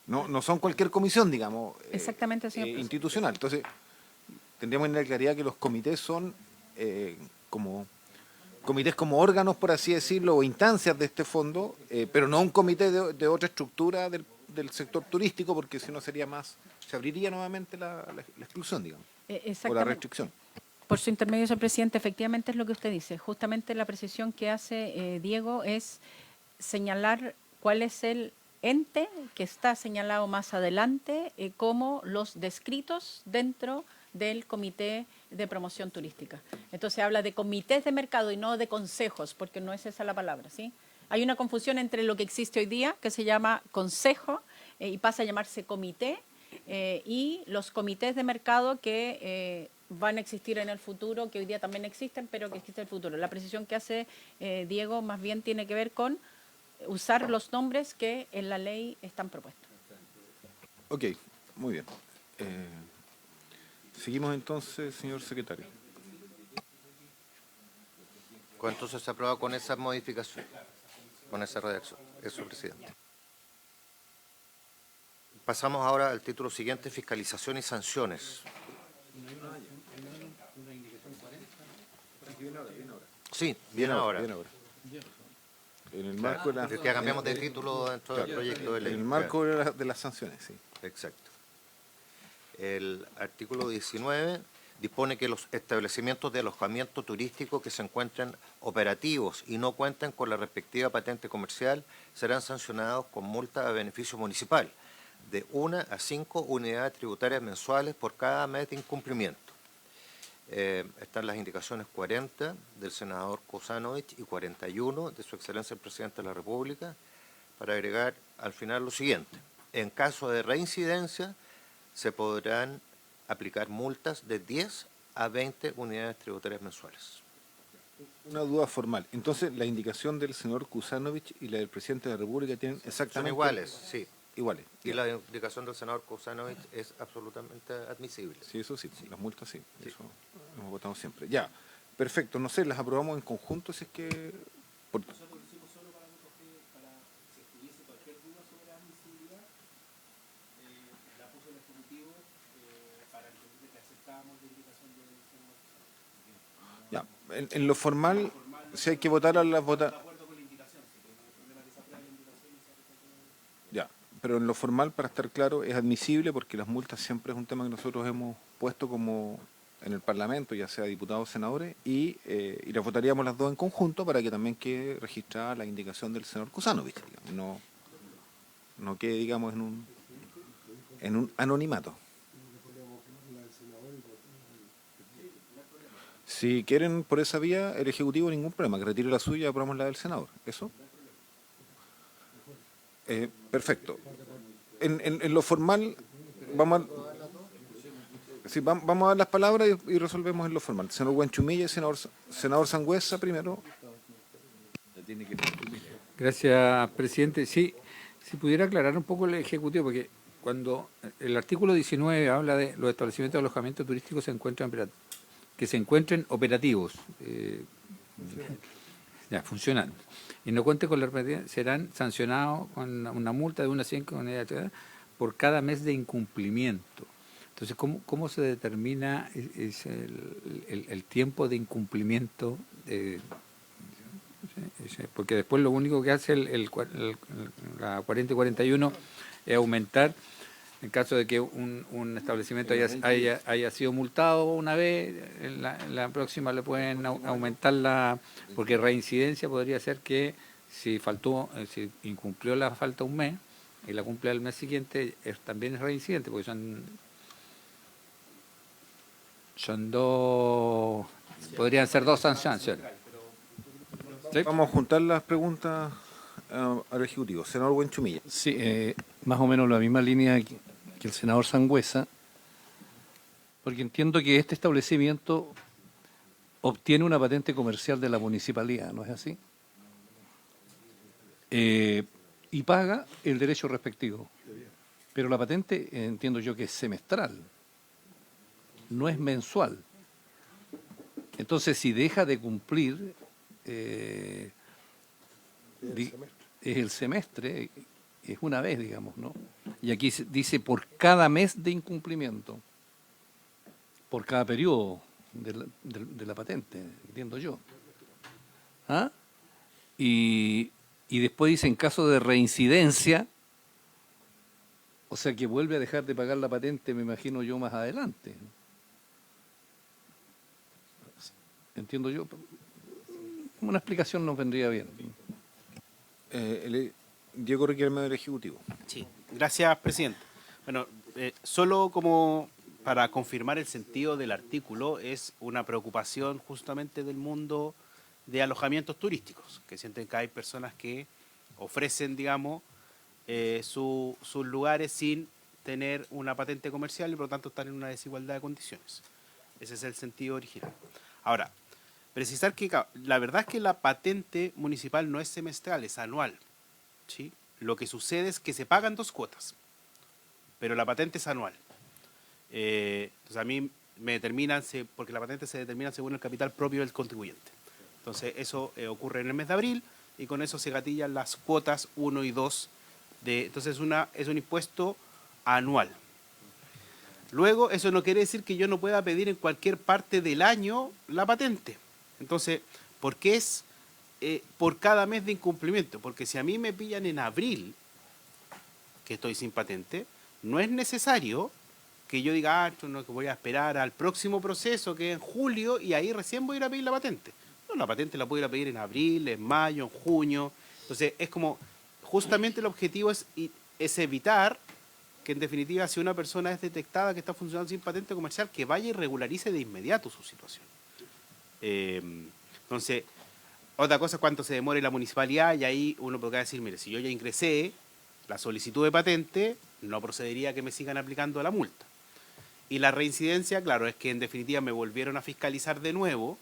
B: No son cualquier comisión, digamos,
F: Exactamente, señor presidente.
B: institucional. Entonces, tendríamos en la claridad que los comités son comités como órganos, por así decirlo, o instancias de este fondo, pero no un comité de otra estructura del sector turístico, porque si no sería más, se abriría nuevamente la exclusión, digamos, o la
F: Exactamente.
B: restricción.
F: Por su intermedio, señor presidente, efectivamente es lo que usted dice. Justamente la precisión que hace Diego es señalar cuál es el ente que está señalado más adelante como los descritos dentro del Comité de Promoción Turística. Entonces habla de comités de mercado y no de consejos, porque no es esa la palabra, ¿sí? Hay una confusión entre lo que existe hoy día, que se llama consejo y pasa a llamarse comité, y los comités de mercado que van a existir en el futuro, que hoy día también existen, pero que existe en el futuro. La precisión que hace Diego más bien tiene que ver con usar los nombres que en la ley están propuestos.
B: Ok, muy bien. Seguimos entonces, señor secretario.
C: Entonces se aprueba con esa modificación, con esa redacción. Eso, presidente. Pasamos ahora al título siguiente, fiscalización y sanciones. Sí, viene ahora.
B: Bien ahora. En el marco de la,
C: Que cambiamos de título dentro del proyecto de ley.
B: En el marco de las sanciones, sí.
C: Exacto. El artículo 19 dispone que los establecimientos de alojamiento turístico que se encuentren operativos y no cuenten con la respectiva patente comercial serán sancionados con multa a beneficio municipal de 1 a 5 unidades tributarias mensuales por cada mes de incumplimiento. Están las indicaciones 40 del senador Kuzanovich y 41 de su excelencia el presidente de la República, para agregar al final lo siguiente: en caso de reincidencia se podrán aplicar multas de 10 a 20 unidades tributarias mensuales.
B: Una duda formal. Entonces, la indicación del señor Kuzanovich y la del presidente de la República tienen exactamente...
C: Son iguales, sí.
B: Iguales.
C: Y la indicación del senador Kuzanovich es absolutamente admisible.
B: Sí, eso sí, las multas sí. Eso hemos votado siempre. Ya, perfecto. No sé, las aprobamos en conjunto si es que...
G: Nosotros lo hicimos solo para si estuviese cualquier duda sobre la admisibilidad, la puso el Ejecutivo para entender que aceptábamos la indicación del senador.
B: Ya, en lo formal, si hay que votar a las votaciones... Ya, pero en lo formal, para estar claro, es admisible porque las multas siempre es un tema que nosotros hemos puesto como en el Parlamento, ya sea diputados o senadores, y las votaríamos las dos en conjunto para que también quede registrada la indicación del señor Kuzanovich, digamos, no quede, digamos, en un anonimato. Si quieren por esa vía, el Ejecutivo, ningún problema, que retire la suya y aprobamos la del senador. ¿Eso? Perfecto. En lo formal, vamos a dar las palabras y resolvemos en lo formal. Senador Huanchumilla y senador Sangüesa primero.
D: Gracias, presidente. Sí, si pudiera aclarar un poco el Ejecutivo, porque cuando el artículo 19 habla de los establecimientos de alojamiento turístico que se encuentren operativos, funcionando, y no cuenten con la respectiva, serán sancionados con una multa de 1 a 5 unidades por cada mes de incumplimiento. Entonces, ¿cómo se determina el tiempo de incumplimiento? Porque después lo único que hace la 40 y 41 es aumentar, en caso de que un establecimiento haya sido multado una vez, en la próxima le pueden aumentar porque reincidencia podría ser que si incumplió la falta un mes y la cumple al mes siguiente, también es reincidente, porque son dos, podrían ser dos sanciones. ¿Sí?
B: Vamos a juntar las preguntas al Ejecutivo. Senador Huanchumilla.
A: Sí, más o menos la misma línea que el senador Sangüesa, porque entiendo que este establecimiento obtiene una patente comercial de la municipalidad, ¿no es así? Y paga el derecho respectivo. Pero la patente entiendo yo que es semestral, no es mensual. Entonces, si deja de cumplir, es el semestre, es una vez, digamos, ¿no? Y aquí dice por cada mes de incumplimiento, por cada periodo de la patente, entiendo yo. ¿Ah? Y después dice en caso de reincidencia, o sea que vuelve a dejar de pagar la patente, me imagino yo, más adelante. Entiendo yo. Una explicación nos vendría bien.
B: Diego Riquelme del Ejecutivo.
G: Sí, gracias, presidente. Bueno, solo como para confirmar el sentido del artículo, es una preocupación justamente del mundo de alojamientos turísticos, que sienten que hay personas que ofrecen, digamos, sus lugares sin tener una patente comercial y por lo tanto están en una desigualdad de condiciones. Ese es el sentido original. Ahora, precisar que la verdad es que la patente municipal no es semestral, es anual. ¿Sí? Lo que sucede es que se pagan 2 cuotas, pero la patente es anual. Entonces a mí me determinan, porque la patente se determina según el capital propio del contribuyente. Entonces eso ocurre en el mes de abril y con eso se gatillan las cuotas 1 y 2. Entonces es un impuesto anual. Luego, eso no quiere decir que yo no pueda pedir en cualquier parte del año la patente. Entonces, ¿por qué es por cada mes de incumplimiento? Porque si a mí me pillan en abril, que estoy sin patente, no es necesario que yo diga, esto no, que voy a esperar al próximo proceso, que es en julio, y ahí recién voy a ir a pedir la patente. No, la patente la puedo ir a pedir en abril, en mayo, en junio. Entonces, es como, justamente el objetivo es evitar que en definitiva si una persona es detectada que está funcionando sin patente comercial, que vaya y regularice de inmediato su situación. Entonces, otra cosa es cuánto se demore la municipalidad y ahí uno podría decir, mire, si yo ya ingresé la solicitud de patente, no procedería a que me sigan aplicando la multa. Y la reincidencia, claro, es que en definitiva me volvieron a fiscalizar de nuevo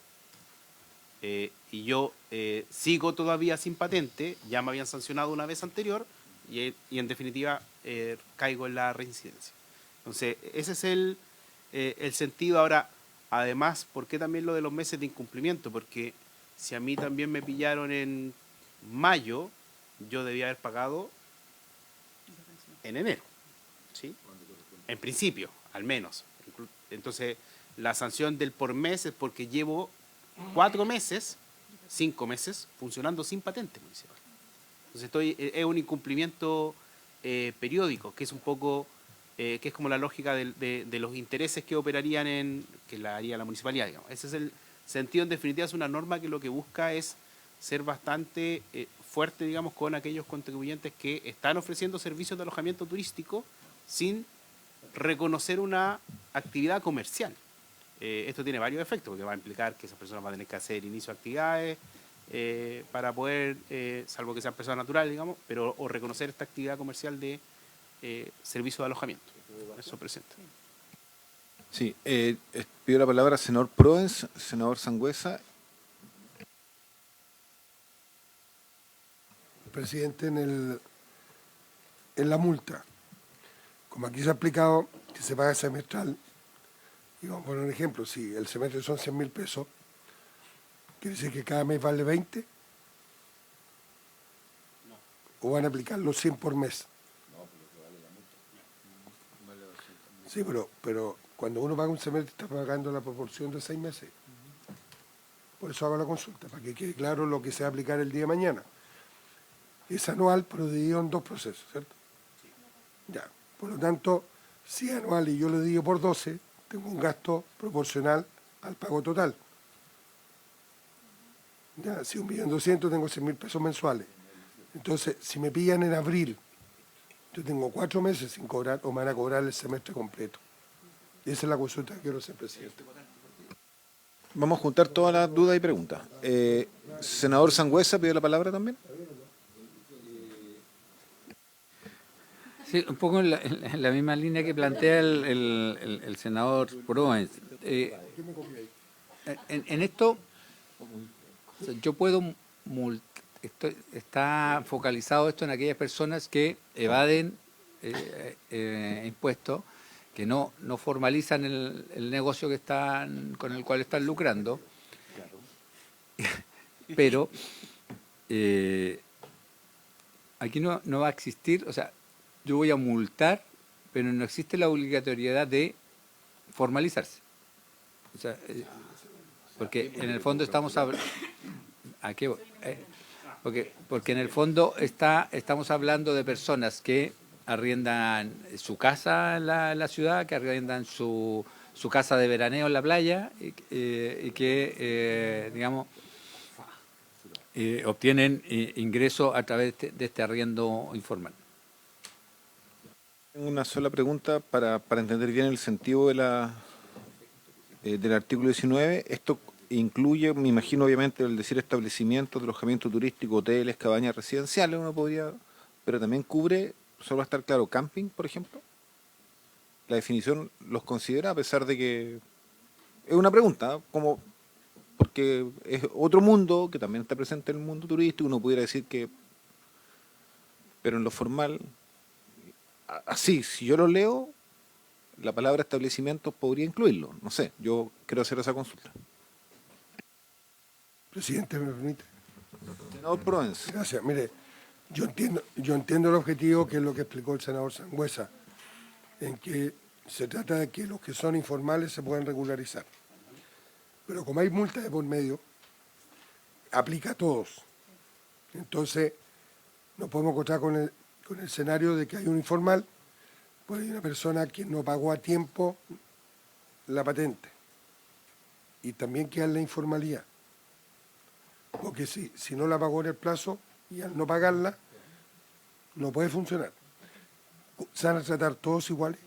G: y yo sigo todavía sin patente, ya me habían sancionado una vez anterior y en definitiva caigo en la reincidencia. Entonces, ese es el sentido. Ahora, además, ¿por qué también lo de los meses de incumplimiento? Porque si a mí también me pillaron en mayo, yo debía haber pagado en enero, ¿sí? En principio, al menos. Entonces, la sanción del por mes es porque llevo 4 meses, 5 meses, funcionando sin patente municipal. Entonces, es un incumplimiento periódico, que es un poco, que es como la lógica de los intereses que operarían que la haría la municipalidad, digamos. Ese es el sentido, en definitiva, es una norma que lo que busca es ser bastante fuerte, digamos, con aquellos contribuyentes que están ofreciendo servicios de alojamiento turístico sin reconocer una actividad comercial. Esto tiene varios efectos, porque va a implicar que esas personas van a tener que hacer inicio de actividades para poder, salvo que sean personas naturales, digamos, pero o reconocer esta actividad comercial de servicio de alojamiento. Eso presenta.
B: Sí, pido la palabra al senador Proens, senador Sangüesa.
E: Presidente, en la multa, como aquí se ha explicado que se paga semestral, y vamos a poner un ejemplo, si el semestre son 100.000 pesos, ¿quiere decir que cada mes vale 20? ¿O van a aplicar los 100 por mes? Sí, pero cuando uno paga un semestre está pagando la proporción de 6 meses. Por eso hago la consulta, para que quede claro lo que se va a aplicar el día de mañana. Es anual, pero dividido en 2 procesos, ¿cierto? Ya, por lo tanto, si es anual y yo lo divido por 12, tengo un gasto proporcional al pago total. Ya, si 1.200.000 tengo 100.000 pesos mensuales. Entonces, si me pillan en abril, yo tengo 4 meses sin cobrar o me van a cobrar el semestre completo. Y esa es la consulta que quiero hacer, presidente.
B: Vamos a juntar todas las dudas y preguntas. Senador Sangüesa, ¿pide la palabra también?
D: Sí, un poco en la misma línea que plantea el senador Proens. En esto, o sea, yo puedo está focalizado esto en aquellas personas que evaden impuestos, que no formalizan el negocio que con el cual están lucrando, pero aquí no va a existir, o sea, yo voy a multar, pero no existe la obligatoriedad de formalizarse. O sea, porque en el fondo estamos hablando... ¿A qué voy? Porque en el fondo estamos hablando de personas que arriendan su casa en la ciudad, que arriendan su casa de veraneo en la playa y que, digamos, obtienen ingresos a través de este arriendo informal.
B: Tengo una sola pregunta para entender bien el sentido del artículo 19. Esto incluye, me imagino obviamente, el decir establecimientos de alojamiento turístico, hoteles, cabañas residenciales, uno podría, pero también cubre, solo va a estar claro, camping, por ejemplo. La definición los considera, a pesar de que es una pregunta, como porque es otro mundo que también está presente en el mundo turístico, uno pudiera decir que, pero en lo formal, así, si yo lo leo, la palabra establecimientos podría incluirlo, no sé, yo quiero hacer esa consulta.
E: Presidente, ¿me permite?
B: Senador Provence.
E: Gracias. Mire, yo entiendo el objetivo, que es lo que explicó el senador Sangüesa, en que se trata de que los que son informales se puedan regularizar. Pero como hay multa de por medio, aplica a todos. Entonces, nos podemos encontrar con el escenario de que hay un informal, pues hay una persona que no pagó a tiempo la patente. Y también queda en la informalidad. Porque si no la pagó en el plazo y al no pagarla, no puede funcionar. ¿Se van a tratar todos iguales?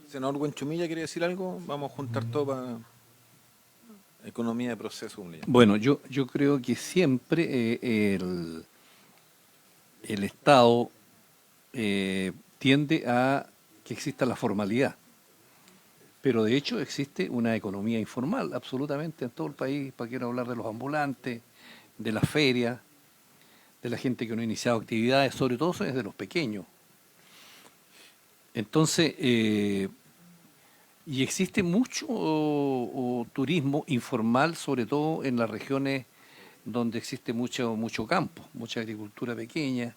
B: Senador Buenchumilla, ¿quiere decir algo? Vamos a juntar todo para economía de proceso. Como le llaman.
A: Bueno, yo creo que siempre el Estado tiende a que exista la formalidad. Pero de hecho existe una economía informal, absolutamente, en todo el país. Para quiero hablar de los ambulantes, de las ferias, de la gente que no ha iniciado actividades, sobre todo eso es de los pequeños. Entonces, y existe mucho turismo informal, sobre todo en las regiones donde existe mucho campo, mucha agricultura pequeña,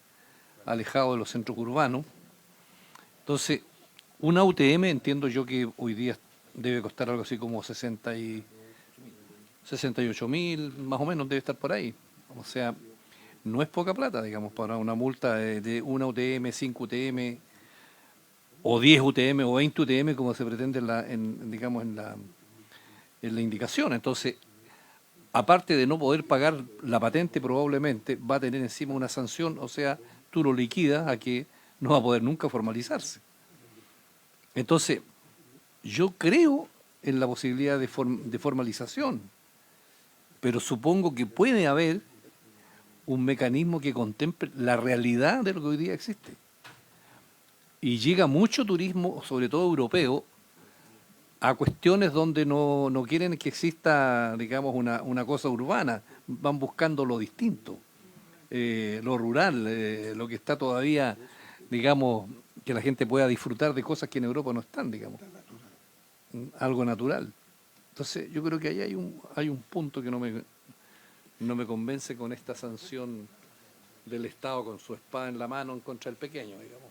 A: alejado de los centros urbanos. Entonces, una UTM entiendo yo que hoy día debe costar algo así como 68.000, más o menos debe estar por ahí. O sea, no es poca plata, digamos, para una multa de una UTM, 5 UTM, o 10 UTM, o 20 UTM, como se pretende en la indicación. Entonces, aparte de no poder pagar la patente, probablemente va a tener encima una sanción, o sea, tú lo liquidas a que no va a poder nunca formalizarse. Entonces, yo creo en la posibilidad de formalización, pero supongo que puede haber un mecanismo que contemple la realidad de lo que hoy día existe. Y llega mucho turismo, sobre todo europeo, a cuestiones donde no quieren que exista, digamos, una cosa urbana, van buscando lo distinto, lo rural, lo que está todavía, digamos, que la gente pueda disfrutar de cosas que en Europa no están, digamos. Algo natural. Entonces, yo creo que ahí hay un punto que no me convence con esta sanción del Estado con su espada en la mano en contra del pequeño, digamos.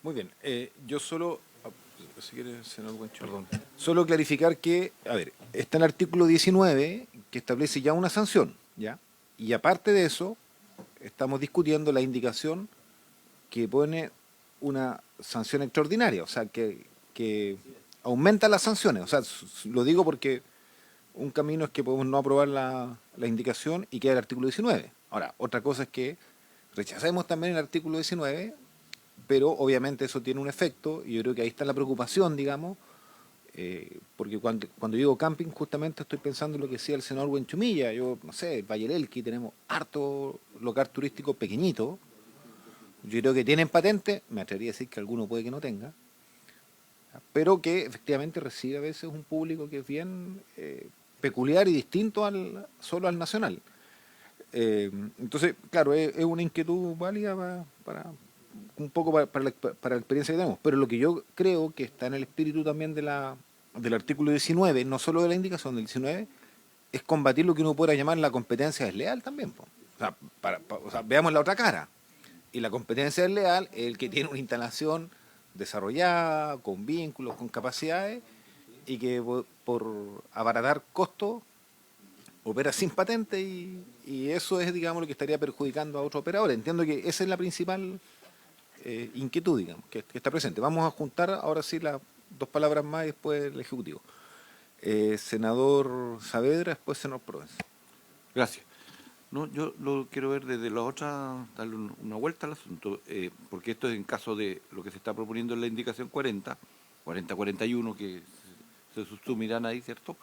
B: Muy bien, yo solo, si quiere, senador Buenchumilla, solo clarificar que, a ver, está el artículo 19 que establece ya una sanción, ¿ya? Y aparte de eso, estamos discutiendo la indicación que pone una sanción extraordinaria, o sea, que aumenta las sanciones. O sea, lo digo porque un camino es que podemos no aprobar la indicación y queda el artículo 19. Ahora, otra cosa es que rechacemos también el artículo 19, pero obviamente eso tiene un efecto, y yo creo que ahí está la preocupación, digamos, porque cuando digo camping, justamente estoy pensando en lo que decía el senador Buenchumilla. Yo, no sé, Valle del Elqui, tenemos harto local turístico pequeñito. Yo creo que tienen patente, me atrevería a decir que alguno puede que no tenga, pero que efectivamente recibe a veces un público que es bien peculiar y distinto solo al nacional. Entonces, claro, es una inquietud válida un poco para la experiencia que tenemos, pero lo que yo creo que está en el espíritu también del artículo 19, no solo de la indicación del 19, es combatir lo que uno pueda llamar la competencia desleal también, po. O sea, veamos la otra cara. Y la competencia desleal es el que tiene una instalación desarrollada, con vínculos, con capacidades, y que por abaratar costos opera sin patente y eso es, digamos, lo que estaría perjudicando a otros operadores. Entiendo que esa es la principal inquietud, digamos, que está presente. Vamos a juntar ahora sí las dos palabras más y después el Ejecutivo. Senador Saavedra, después senador Provenza.
H: Gracias. No, yo lo quiero ver desde la otra, darle una vuelta al asunto, porque esto es en caso de lo que se está proponiendo en la indicación 40-41, que se subsumirán ahí, ¿cierto?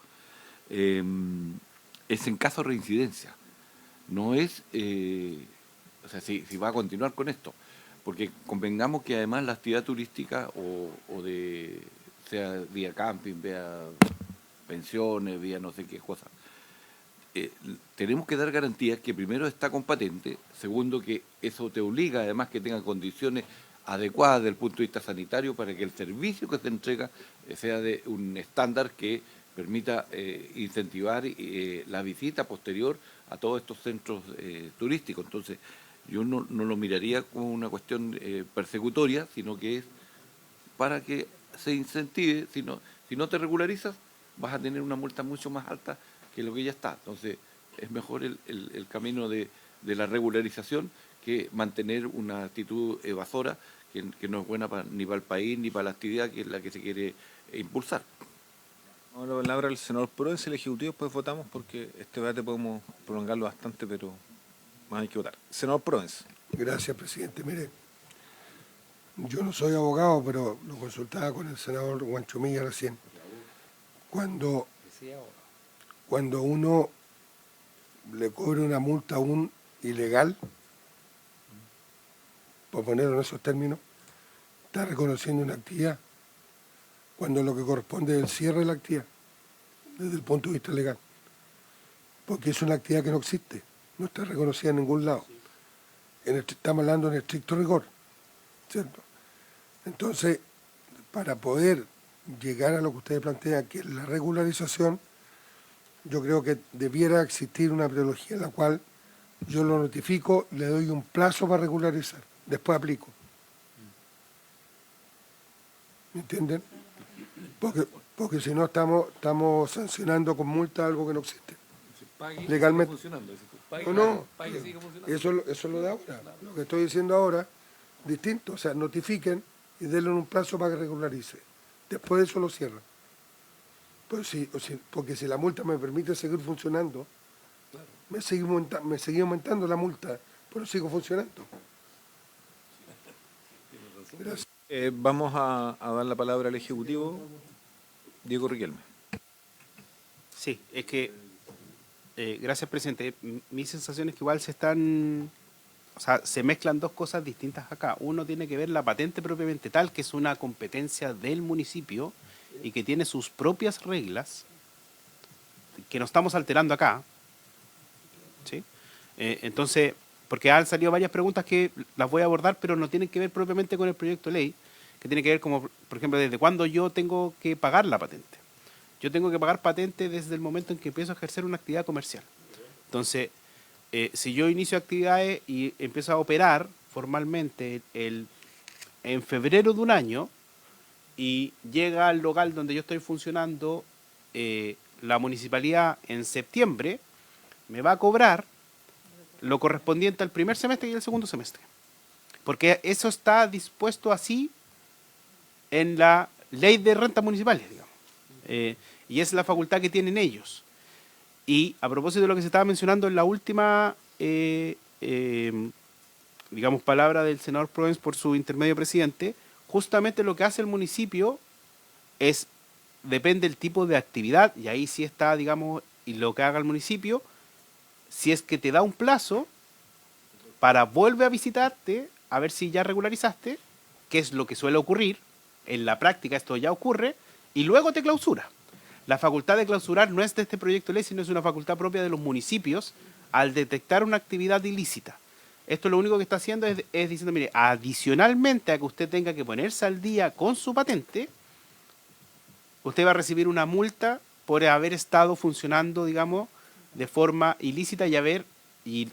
H: Es en caso de reincidencia. No es, o sea, si va a continuar con esto, porque convengamos que además la actividad turística o de, sea vía camping, vía pensiones, vía no sé qué cosas, tenemos que dar garantías que primero está con patente, segundo que eso te obliga además que tenga condiciones adecuadas desde el punto de vista sanitario para que el servicio que se entrega sea de un estándar que permita incentivar la visita posterior a todos estos centros turísticos. Entonces, yo no lo miraría como una cuestión persecutoria, sino que es para que se incentive. Si no te regularizas, vas a tener una multa mucho más alta que lo que ya está. Entonces, es mejor el camino de la regularización que mantener una actitud evasora que no es buena ni para el país ni para la actividad que es la que se quiere impulsar.
B: Ahora la palabra al senador Provenza y el Ejecutivo, después votamos porque este debate podemos prolongarlo bastante, pero más hay que votar. Senador Provenza.
E: Gracias, presidente. Mire, yo no soy abogado, pero lo consultaba con el senador Guanchumilla recién. Cuando uno le cobra una multa a un ilegal, por ponerlo en esos términos, está reconociendo una actividad, cuando lo que corresponde es el cierre de la actividad, desde el punto de vista legal. Porque es una actividad que no existe, no está reconocida en ningún lado. Estamos hablando en estricto rigor, ¿cierto? Entonces, para poder llegar a lo que ustedes plantean, que es la regularización, yo creo que debiera existir una metodología en la cual yo lo notifico, le doy un plazo para regularizar, después aplico. ¿Me entienden? Porque si no estamos sancionando con multa algo que no existe. Legalmente. No, eso es lo de ahora. Lo que estoy diciendo ahora, distinto. O sea, notifiquen y denle un plazo para que regularice. Después de eso lo cierran. Pues porque si la multa me permite seguir funcionando, me sigue aumentando la multa, pero sigo funcionando. Gracias.
B: Vamos a dar la palabra al Ejecutivo. Diego Riquelme.
G: Sí, es que, gracias, presidente. Mi sensación es que igual se mezclan dos cosas distintas acá. Uno tiene que ver la patente propiamente tal, que es una competencia del municipio y que tiene sus propias reglas, que no estamos alterando acá. ¿Sí? Entonces, porque han salido varias preguntas que las voy a abordar, pero no tienen que ver propiamente con el proyecto de ley, que tiene que ver como, por ejemplo, desde cuándo yo tengo que pagar la patente. Yo tengo que pagar patente desde el momento en que empiezo a ejercer una actividad comercial. Entonces, si yo inicio actividades y empiezo a operar formalmente en febrero de un año y llega al local donde yo estoy funcionando la municipalidad en septiembre, me va a cobrar lo correspondiente al primer semestre y al segundo semestre. Porque eso está dispuesto así en la ley de rentas municipales, digamos. Y es la facultad que tienen ellos. Y a propósito de lo que se estaba mencionando en la última, digamos, palabra del senador Provenza por su intermedio presidente, justamente lo que hace el municipio depende del tipo de actividad, y ahí sí está, digamos, y lo que haga el municipio, si es que te da un plazo para volver a visitarte, a ver si ya regularizaste, que es lo que suele ocurrir, en la práctica esto ya ocurre, y luego te clausura. La facultad de clausurar no es de este proyecto de ley, sino es una facultad propia de los municipios al detectar una actividad ilícita. Esto lo único que está haciendo es diciendo, mire, adicionalmente a que usted tenga que ponerse al día con su patente, usted va a recibir una multa por haber estado funcionando, digamos, de forma ilícita y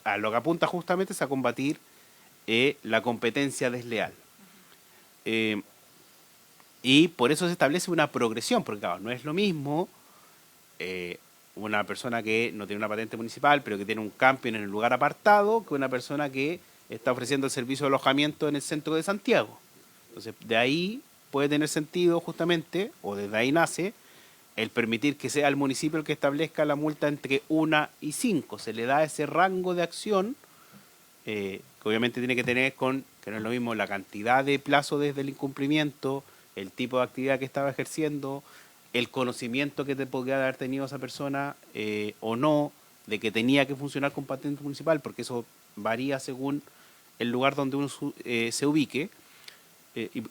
G: a lo que apunta justamente es a combatir la competencia desleal. Y por eso se establece una progresión, porque claro, no es lo mismo una persona que no tiene una patente municipal, pero que tiene un camping en el lugar apartado, que una persona que está ofreciendo el servicio de alojamiento en el centro de Santiago. Entonces, de ahí puede tener sentido justamente, o desde ahí nace, el permitir que sea el municipio el que establezca la multa entre 1 y 5. Se le da ese rango de acción, que obviamente tiene que tener que no es lo mismo la cantidad de plazo desde el incumplimiento, el tipo de actividad que estaba ejerciendo, el conocimiento que te podría haber tenido esa persona o no, de que tenía que funcionar con patente municipal, porque eso varía según el lugar donde uno se ubique.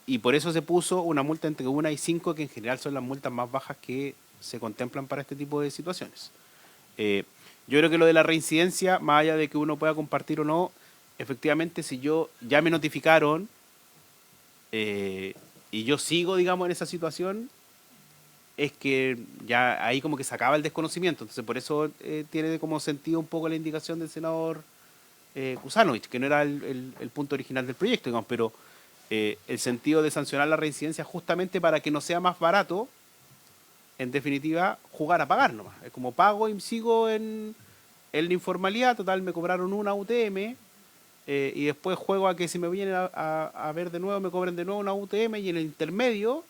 G: Y por eso se puso una multa entre 1 y 5, que en general son las multas más bajas que se contemplan para este tipo de situaciones. Yo creo que lo de la reincidencia, más allá de que uno pueda compartir o no, efectivamente si yo ya me notificaron y yo sigo, digamos, en esa situación, es que ya ahí como que se acaba el desconocimiento. Entonces por eso tiene como sentido un poco la indicación del senador Kusanovich, que no era el punto original del proyecto, digamos, pero el sentido de sancionar la reincidencia justamente para que no sea más barato, en definitiva, jugar a pagar nomás. Es como pago y sigo en la informalidad, total me cobraron una UTM y después juego a que si me vienen a ver de nuevo me cobren de nuevo una UTM y en el intermedio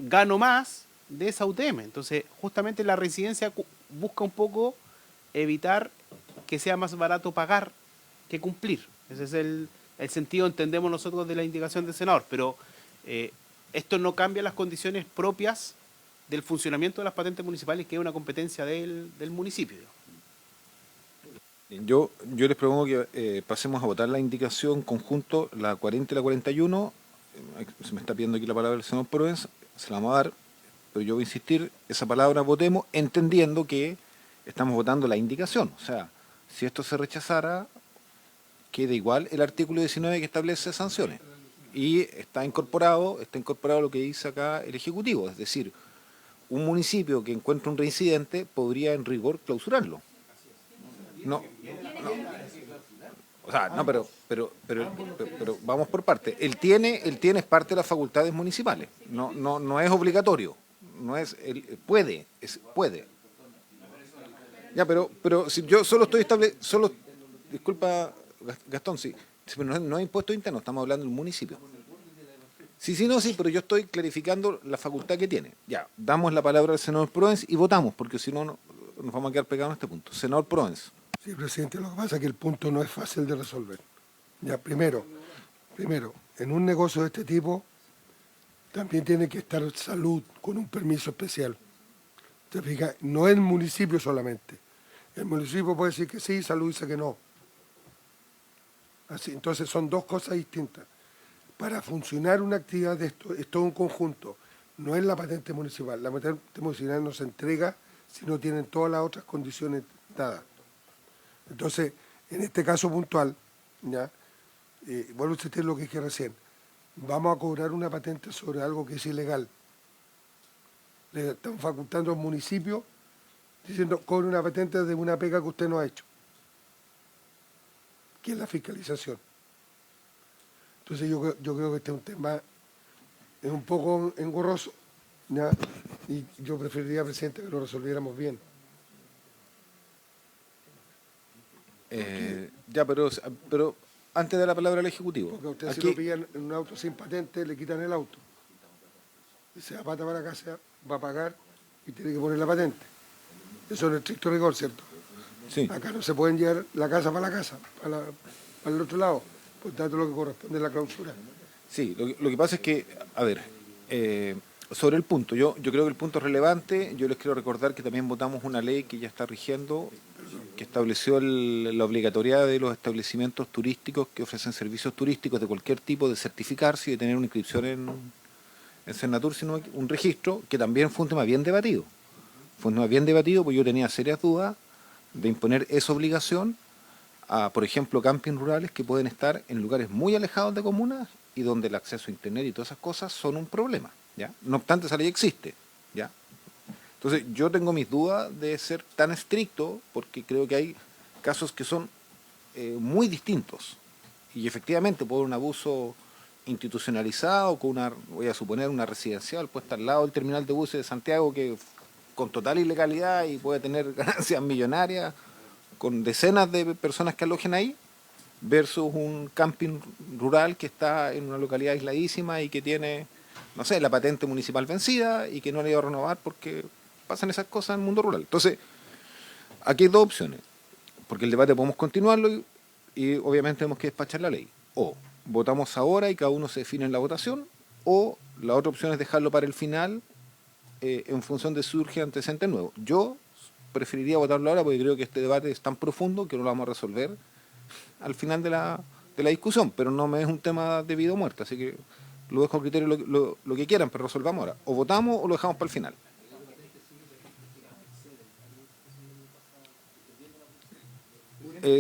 G: gano más de esa UTM. Entonces, justamente la reincidencia busca un poco evitar que sea más barato pagar que cumplir. Ese es el sentido, entendemos nosotros, de la indicación del senador, pero esto no cambia las condiciones propias del funcionamiento de las patentes municipales, que es una competencia del municipio.
B: Yo les propongo que pasemos a votar la indicación conjunto, la 40 y la 41. Se me está pidiendo aquí la palabra del senador Proens, se la vamos a dar, pero yo voy a insistir, esa palabra votemos entendiendo que estamos votando la indicación. O sea, si esto se rechazara, queda igual el artículo 19 que establece sanciones. Y está incorporado lo que dice acá el Ejecutivo, es decir, un municipio que encuentra un reincidente podría en rigor clausurarlo. No. O sea, no, pero vamos por parte. Él tiene es parte de las facultades municipales. No es obligatorio. No es, puede. Ya, pero si yo solo estoy disculpa, Gastón, sí, pero no es impuesto interno, estamos hablando del municipio. Sí, pero yo estoy clarificando la facultad que tiene. Ya, damos la palabra al senador Proens y votamos, porque si no, nos vamos a quedar pegados en este punto. Senador Proens.
E: Sí, presidente, lo que pasa es que el punto no es fácil de resolver. Ya, primero, en un negocio de este tipo también tiene que estar salud con un permiso especial. ¿Te fijas? No es el municipio solamente. El municipio puede decir que sí, salud dice que no. Así, entonces son dos cosas distintas. Para funcionar una actividad de esto, es todo un conjunto. No es la patente municipal. La patente municipal no se entrega si no tienen todas las otras condiciones dadas. Entonces, en este caso puntual, ¿ya? Vuelvo a insistir lo que dije recién, vamos a cobrar una patente sobre algo que es ilegal. Le están facultando al municipio diciendo, cobre una patente de una pega que usted no ha hecho, que es la fiscalización. Entonces yo creo que este es un tema, es un poco engorroso, ¿ya? Y yo preferiría, presidente, que lo resolviéramos bien.
B: Ya, pero antes de la palabra al Ejecutivo.
E: Porque a usted
B: aquí,
E: si lo pillan en un auto sin patente, le quitan el auto. Y se apata para la casa, va a pagar y tiene que poner la patente. Eso es el estricto rigor, ¿cierto?
B: sí.
E: Acá no se pueden llevar la casa para la casa, para el otro lado. Por tanto, lo que corresponde a la clausura.
B: Sí, lo que pasa es que, a ver, sobre el punto, yo creo que el punto es relevante. Yo les quiero recordar que también votamos una ley que ya está rigiendo, que estableció la obligatoriedad de los establecimientos turísticos que ofrecen servicios turísticos de cualquier tipo de certificarse y de tener una inscripción en Senatur, sino un registro que también fue un tema bien debatido. Fue un tema bien debatido porque yo tenía serias dudas de imponer esa obligación a, por ejemplo, campings rurales que pueden estar en lugares muy alejados de comunas y donde el acceso a internet y todas esas cosas son un problema, ¿ya? No obstante, esa ley existe, ¿ya? Entonces, yo tengo mis dudas de ser tan estricto porque creo que hay casos que son muy distintos y efectivamente por un abuso institucionalizado con una, voy a suponer, una residencial puesta al lado del terminal de buses de Santiago que con total ilegalidad y puede tener ganancias millonarias con decenas de personas que alojen ahí versus un camping rural que está en una localidad aisladísima y que tiene, no sé, la patente municipal vencida y que no le iba a renovar porque pasan esas cosas en el mundo rural. Entonces, aquí hay dos opciones, porque el debate podemos continuarlo y obviamente tenemos que despachar la ley. O votamos ahora y cada uno se define en la votación, o la otra opción es dejarlo para el final en función de si surge antecedente nuevo. Yo preferiría votarlo ahora porque creo que este debate es tan profundo que no lo vamos a resolver al final de la discusión, pero no me es un tema de vida o muerte, así que lo dejo a criterio lo que quieran, pero resolvamos ahora. O votamos o lo dejamos para el final.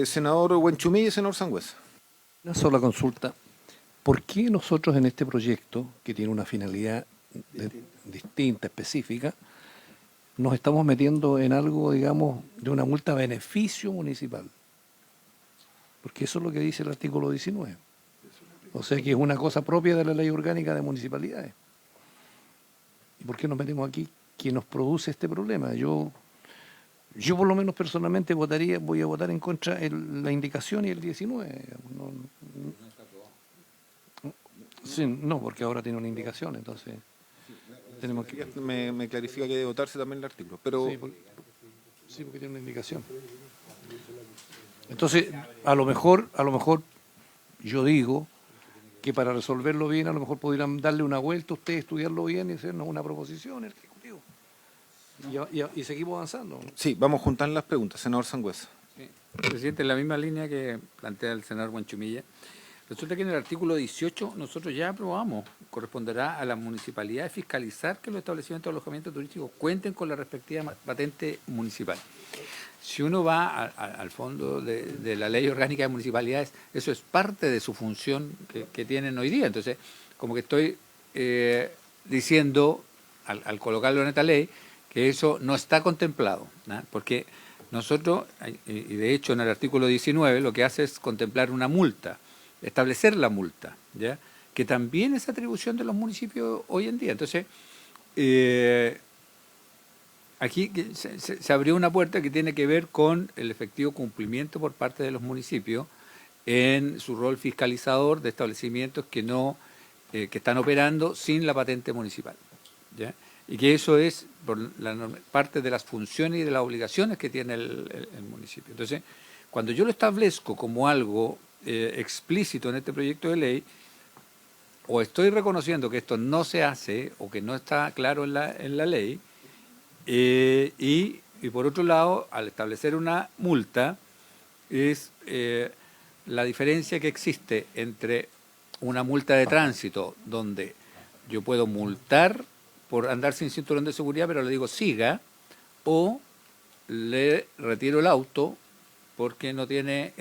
B: Senador Huenchumí y senador Sangüesa.
A: Una sola consulta. ¿Por qué nosotros en este proyecto, que tiene una finalidad distinta, específica, nos estamos metiendo en algo, digamos, de una multa a beneficio municipal? Porque eso es lo que dice el artículo 19. O sea que es una cosa propia de la Ley Orgánica de Municipalidades. ¿Y por qué nos metemos aquí? ¿Quién nos produce este problema? Yo por lo menos personalmente voy a votar en contra la indicación y el 19. Sí, no, porque ahora tiene una indicación, entonces tenemos que...
B: Me clarifica que debe votarse también el artículo, pero...
A: Sí, porque tiene una indicación. Entonces, a lo mejor yo digo que para resolverlo bien, a lo mejor podrían darle una vuelta, ustedes estudiarlo bien y hacernos una proposición el Ejecutivo. Y seguimos avanzando.
B: Sí, vamos a juntar las preguntas. Senador Sangüesa.
D: Sí. Presidente, en la misma línea que plantea el senador Huenchumilla, resulta que en el artículo 18 nosotros ya aprobamos, corresponderá a las municipalidades fiscalizar que los establecimientos de alojamiento turístico cuenten con la respectiva patente municipal. Si uno va al fondo de la Ley Orgánica de Municipalidades, eso es parte de su función que tienen hoy día. Entonces, como que estoy diciendo, al colocarlo en esta ley, que eso no está contemplado, ¿no? Porque nosotros, y de hecho en el artículo 19, lo que hace es contemplar una multa, establecer la multa, ¿ya? Que también es atribución de los municipios hoy en día. Entonces, aquí se abrió una puerta que tiene que ver con el efectivo cumplimiento por parte de los municipios en su rol fiscalizador de establecimientos que que están operando sin la patente municipal, ¿ya? Y que eso es parte de las funciones y de las obligaciones que tiene el municipio. Entonces, cuando yo lo establezco como algo explícito en este proyecto de ley, o estoy reconociendo que esto no se hace o que no está claro en la ley, y por otro lado, al establecer una multa, es la diferencia que existe entre una multa de tránsito, donde yo puedo multar por andar sin cinturón de seguridad, pero le digo siga, o le retiro el auto porque no tiene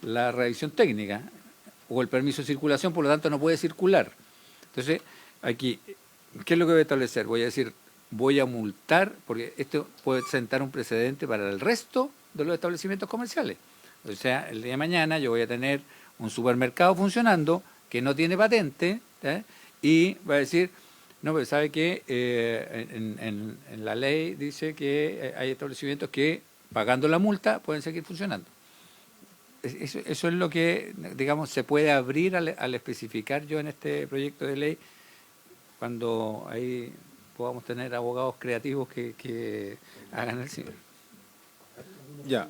D: la revisión técnica o el permiso de circulación, por lo tanto no puede circular. Entonces, aquí, ¿qué es lo que voy a establecer? Voy a decir, voy a multar, porque esto puede sentar un precedente para el resto de los establecimientos comerciales. O sea, el día de mañana yo voy a tener un supermercado funcionando que no tiene patente, ¿eh? Y va a decir, no, pero sabe que en la ley dice que hay establecimientos que, pagando la multa, pueden seguir funcionando. Eso es lo que, digamos, se puede abrir al especificar yo en este proyecto de ley, cuando ahí podamos tener abogados creativos que hagan el cine.
B: Ya,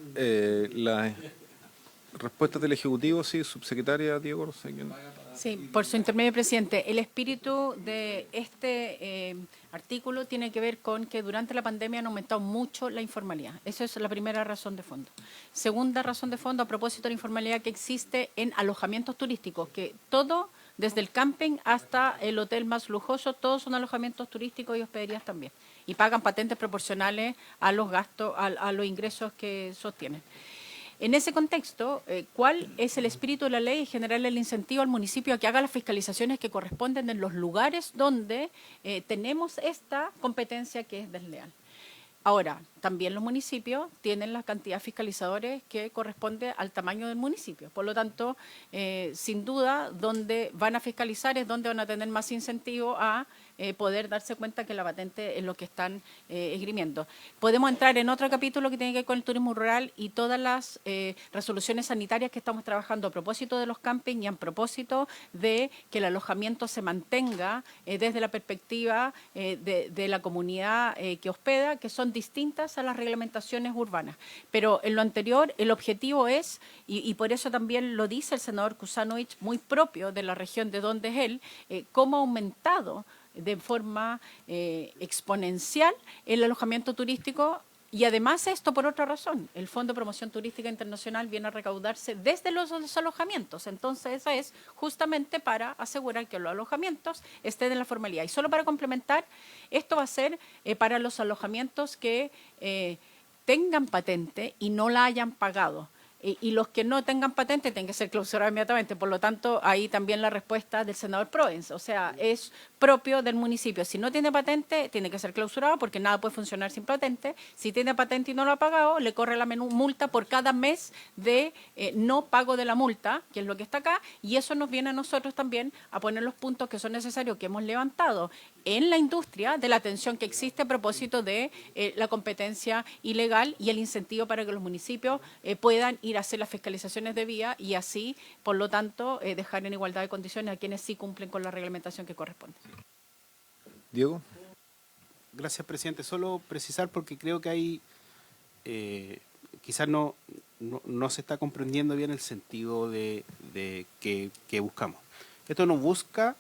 B: respuestas del Ejecutivo, sí, subsecretaria Diego, no sé quién.
F: Sí, por su intermedio, presidente. El espíritu de este artículo tiene que ver con que durante la pandemia han aumentado mucho la informalidad. Esa es la primera razón de fondo. Segunda razón de fondo, a propósito de la informalidad que existe en alojamientos turísticos, que todo, desde el camping hasta el hotel más lujoso, todos son alojamientos turísticos y hospederías también. Y pagan patentes proporcionales a los gastos, a los ingresos que sostienen. En ese contexto, ¿cuál es el espíritu de la ley? Generar el incentivo al municipio a que haga las fiscalizaciones que corresponden en los lugares donde tenemos esta competencia que es desleal. Ahora, también los municipios tienen la cantidad de fiscalizadores que corresponde al tamaño del municipio. Por lo tanto, sin duda, donde van a fiscalizar es donde van a tener más incentivo a poder darse cuenta que la patente es lo que están esgrimiendo. Podemos entrar en otro capítulo que tiene que ver con el turismo rural y todas las resoluciones sanitarias que estamos trabajando a propósito de los campings y a propósito de que el alojamiento se mantenga desde la perspectiva de la comunidad que hospeda, que son distintas a las reglamentaciones urbanas. Pero en lo anterior, el objetivo es, y por eso también lo dice el senador Kusanovich, muy propio de la región de donde es él, cómo ha aumentado de forma exponencial el alojamiento turístico. Y además esto por otra razón, el Fondo de Promoción Turística Internacional viene a recaudarse desde los alojamientos, entonces esa es justamente para asegurar que los alojamientos estén en la formalidad. Y solo para complementar, esto va a ser para los alojamientos que tengan patente y no la hayan pagado. Y los que no tengan patente tienen que ser clausurados inmediatamente. Por lo tanto, ahí también la respuesta del senador Proens. O sea, es propio del municipio. Si no tiene patente, tiene que ser clausurado porque nada puede funcionar sin patente. Si tiene patente y no lo ha pagado, le corre la multa por cada mes de no pago de la multa, que es lo que está acá. Y eso nos viene a nosotros también a poner los puntos que son necesarios, que hemos levantado en la industria, de la atención que existe a propósito de la competencia ilegal y el incentivo para que los municipios puedan ir a hacer las fiscalizaciones de vía y así, por lo tanto, dejar en igualdad de condiciones a quienes sí cumplen con la reglamentación que corresponde.
B: Diego.
G: Gracias, presidente. Solo precisar porque creo que hay, quizás no se está comprendiendo bien el sentido de que buscamos. Esto no busca,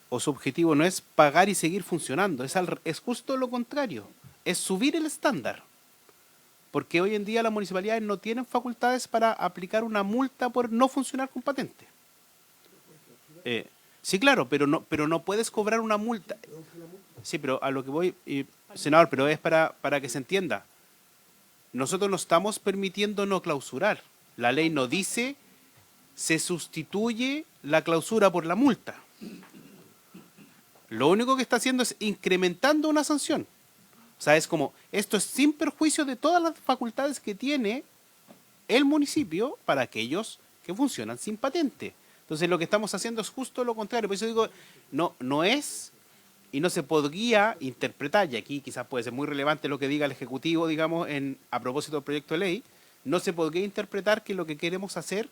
G: o su objetivo no es pagar y seguir funcionando, es justo lo contrario, es subir el estándar. Porque hoy en día las municipalidades no tienen facultades para aplicar una multa por no funcionar con patente. Sí, claro, pero no puedes cobrar una multa. Sí, pero a lo que voy, senador, pero es para que se entienda. Nosotros no estamos permitiendo no clausurar. La ley no dice se sustituye la clausura por la multa. Lo único que está haciendo es incrementando una sanción. O sea, es como, esto es sin perjuicio de todas las facultades que tiene el municipio para aquellos que funcionan sin patente. Entonces, lo que estamos haciendo es justo lo contrario. Por eso digo, no es, y no se podría interpretar, y aquí quizás puede ser muy relevante lo que diga el Ejecutivo, digamos, a propósito del proyecto de ley, no se podría interpretar que lo que queremos hacer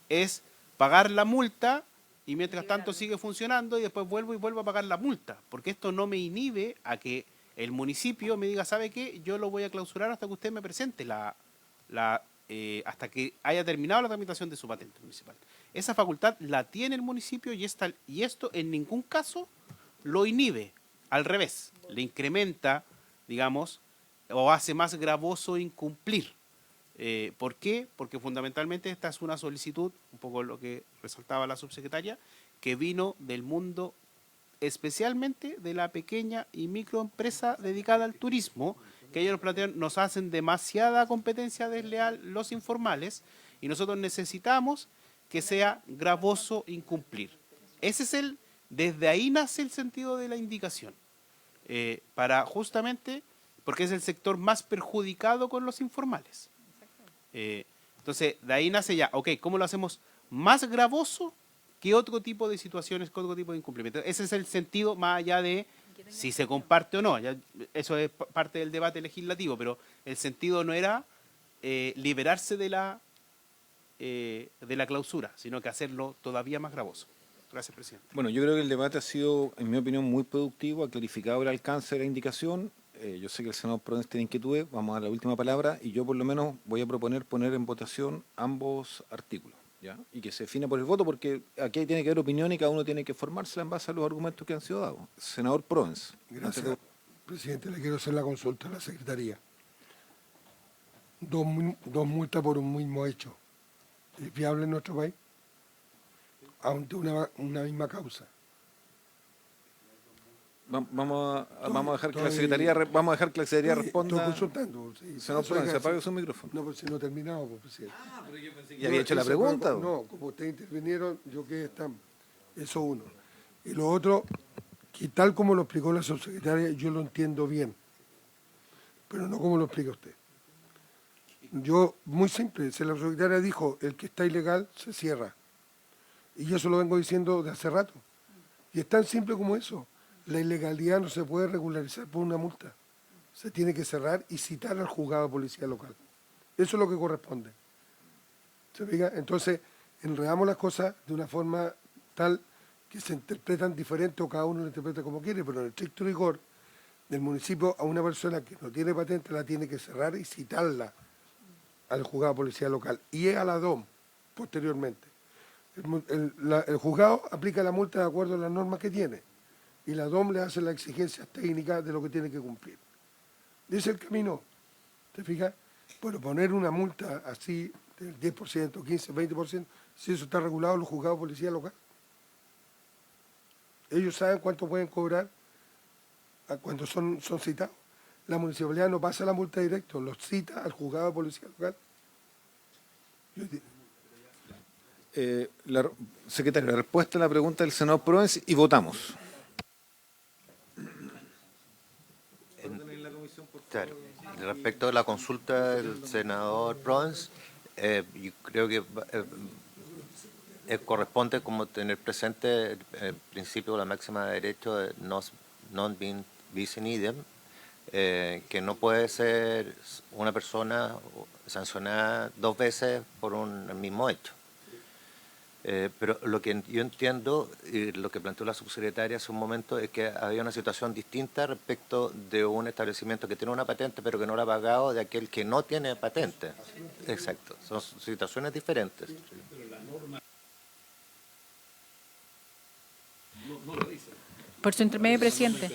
G: es pagar la multa y mientras tanto sigue funcionando y después vuelvo a pagar la multa, porque esto no me inhibe a que el municipio me diga, ¿sabe qué? Yo lo voy a clausurar hasta que usted me presente hasta que haya terminado la tramitación de su patente municipal. Esa facultad la tiene el municipio y esto en ningún caso lo inhibe, al revés, le incrementa, digamos, o hace más gravoso incumplir. ¿Por qué? Porque fundamentalmente esta es una solicitud, un poco lo que resaltaba la subsecretaria, que vino del mundo, especialmente de la pequeña y microempresa dedicada al turismo, que ellos nos plantean, nos hacen demasiada competencia desleal los informales y nosotros necesitamos que sea gravoso incumplir. Desde ahí nace el sentido de la indicación, para justamente, porque es el sector más perjudicado con los informales. Entonces, de ahí nace ya, ok, ¿cómo lo hacemos más gravoso que otro tipo de situaciones, que otro tipo de incumplimiento? Ese es el sentido más allá de si se comparte o no. Ya, eso es parte del debate legislativo, pero el sentido no era liberarse de la clausura, sino que hacerlo todavía más gravoso. Gracias, presidente.
B: Bueno, yo creo que el debate ha sido, en mi opinión, muy productivo, ha clarificado el alcance de la indicación. yo sé que el senador Provence tiene inquietudes, vamos a dar la última palabra y yo por lo menos voy a proponer poner en votación ambos artículos, ¿ya? Y que se define por el voto, porque aquí tiene que haber opinión y cada uno tiene que formársela en base a los argumentos que han sido dados. Senador Provence.
E: Gracias, presidente. Le quiero hacer la consulta a la Secretaría. Dos multas por un mismo hecho. ¿Es viable en nuestro país? Ante una misma causa.
B: Vamos a dejar que la
E: Estoy-
B: Secretaría, responda.
E: Estoy consultando. Sí,
B: Senador
E: eso
B: Provence,
E: es
B: apague
E: así.
B: su micrófono.
E: No, pues si no he terminado, pues, presidente.
B: Ya había hecho la pregunta.
E: No, como ustedes intervinieron, yo quedé están. Eso uno. Y lo otro, que tal como lo explicó la subsecretaria, yo lo entiendo bien, pero no como lo explica usted. Yo, muy simple, si la subsecretaria dijo, el que está ilegal se cierra. Y yo eso lo vengo diciendo de hace rato. Y es tan simple como eso. La ilegalidad no se puede regularizar por una multa. Se tiene que cerrar y citar al juzgado de policía local. Eso es lo que corresponde. ¿Se fija? Entonces, enredamos las cosas de una forma tal que se interpretan diferente o cada uno lo interpreta como quiere, pero en el estricto rigor del municipio a una persona que no tiene patente la tiene que cerrar y citarla al juzgado de policía local y a la DOM posteriormente. El juzgado aplica la multa de acuerdo a las normas que tiene y la DOM le hace las exigencias técnicas de lo que tiene que cumplir. Ese es el camino, ¿te fijas? Bueno, poner una multa así del 10%, 15%, 20%, si eso está regulado en los juzgados de policía local. Ellos saben cuánto pueden cobrar cuando son citados. La municipalidad no pasa la multa directo, los cita al juzgado de policía local.
B: Secretario, la respuesta a la pregunta del senador Provence y votamos.
C: Claro. Respecto a la consulta del senador Provence, yo creo que corresponde como tener presente el principio de la máxima de derecho de non bis in idem, que no puede ser una persona sancionada dos veces por un mismo hecho. Pero lo que yo entiendo y lo que planteó la subsecretaria hace un momento es que había una situación distinta respecto de un establecimiento que tiene una patente pero que no la ha pagado de aquel que no tiene patente. Exacto, son situaciones diferentes.
F: Por su intermedio, presidente.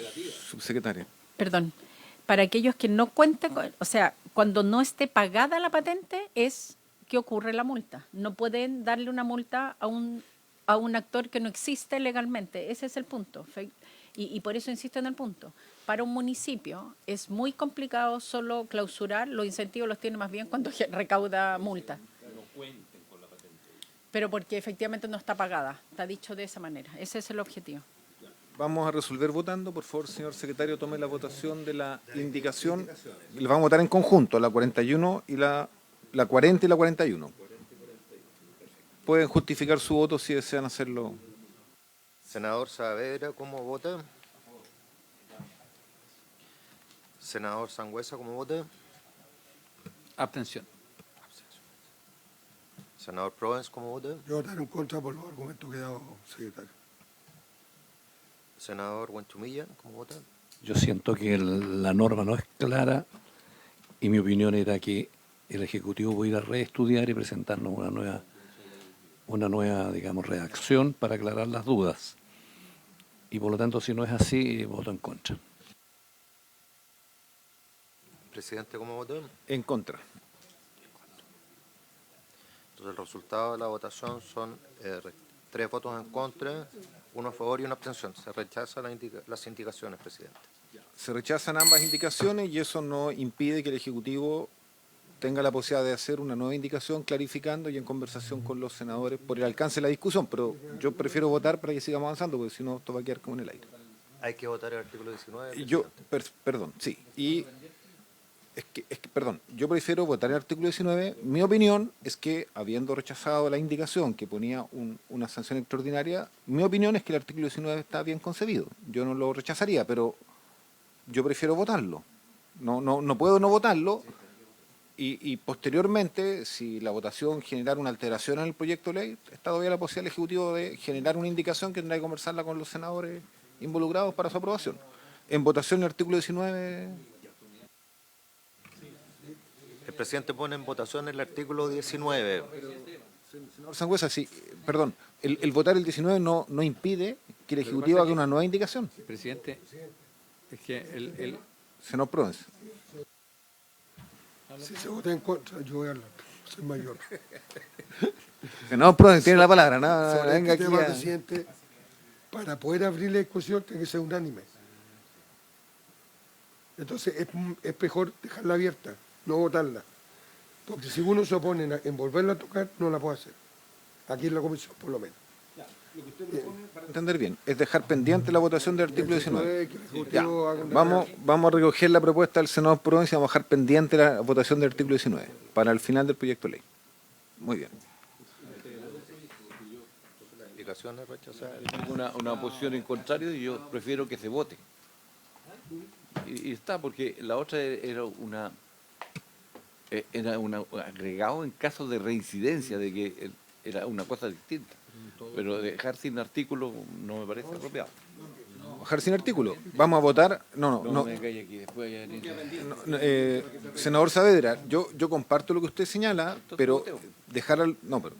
B: Subsecretaria.
F: Perdón. Para aquellos que no cuenten, o sea, cuando no esté pagada la patente es que ocurre la multa. No pueden darle una multa a un actor que no existe legalmente. Ese es el punto. Y por eso insisto en el punto. Para un municipio es muy complicado solo clausurar, los incentivos los tiene más bien cuando recauda multa. Pero porque efectivamente no está pagada, está dicho de esa manera. Ese es el objetivo.
B: Vamos a resolver votando. Por favor, señor secretario, tome la votación de la indicación. La vamos a votar en conjunto, la 41 y la 40 y la 41. Pueden justificar su voto si desean hacerlo.
C: Senador Saavedra, ¿cómo vota? Senador Sangüesa, ¿cómo vota?
A: Abstención.
C: Senador Provence, ¿cómo vota?
E: Yo votaré en contra por los argumentos que ha dado, secretario.
C: Senador Huanchumilla, ¿cómo vota?
A: Yo siento que la norma no es clara y mi opinión era que el Ejecutivo pudiera reestudiar y presentarnos una nueva, digamos, redacción para aclarar las dudas. Y por lo tanto, si no es así, voto en contra.
C: Presidente, ¿cómo vota?
B: En contra.
C: Entonces el resultado de la votación son 3 votos en contra, 1 a favor y 1 abstención. Se rechazan las indicaciones, presidente.
B: Se rechazan ambas indicaciones y eso no impide que el Ejecutivo tenga la posibilidad de hacer una nueva indicación clarificando y en conversación con los senadores por el alcance de la discusión, pero yo prefiero votar para que sigamos avanzando porque si no esto va a quedar como en el aire.
C: Hay que votar el artículo 19.
B: Yo, perdón, sí, y perdón, yo prefiero votar el artículo 19. Mi opinión es que, habiendo rechazado la indicación que ponía una sanción extraordinaria, mi opinión es que el artículo 19 está bien concebido. Yo no lo rechazaría, pero yo prefiero votarlo. No puedo no votarlo. Y posteriormente, si la votación generara una alteración en el proyecto de ley, está todavía la posibilidad del Ejecutivo de generar una indicación que tendrá que conversarla con los senadores involucrados para su aprobación. En votación el artículo 19
C: El presidente pone en votación el artículo 19.
B: Senador Sangüesa, sí, perdón, el votar el 19 no impide que el Ejecutivo haga una nueva indicación.
D: Presidente, es que el
B: Senador Provence.
E: Si se vota en contra, yo voy a hablar. Soy mayor.
B: Senador Provence tiene la palabra, ¿no?
E: Sobre
B: Venga
E: este
B: aquí.
E: tema, presidente, para poder abrir la discusión tiene que ser unánime. Entonces es mejor dejarla abierta, no votarla. Porque si uno se opone en volverla a tocar, no la puede hacer. Aquí en la comisión, por lo menos.
B: Para entender bien, es dejar pendiente la votación del artículo 19.
E: Que el
B: Ya,
E: Ejecutivo haga una-
B: vamos a recoger la propuesta del senador Provence y vamos a dejar pendiente la votación del artículo 19 para el final del proyecto de ley. Muy bien.
C: Indicaciones rechazadas.
H: Tengo una posición en contrario y yo prefiero que se vote. Y está, porque la otra era un agregado en caso de reincidencia, de que era una cosa distinta. Pero dejar sin artículo no me parece apropiado.
B: Bajar sin artículo. Vamos a votar. No.
H: me calle aquí, después ya ni-
B: Senador Saavedra, yo comparto lo que usted señala, pero dejar pero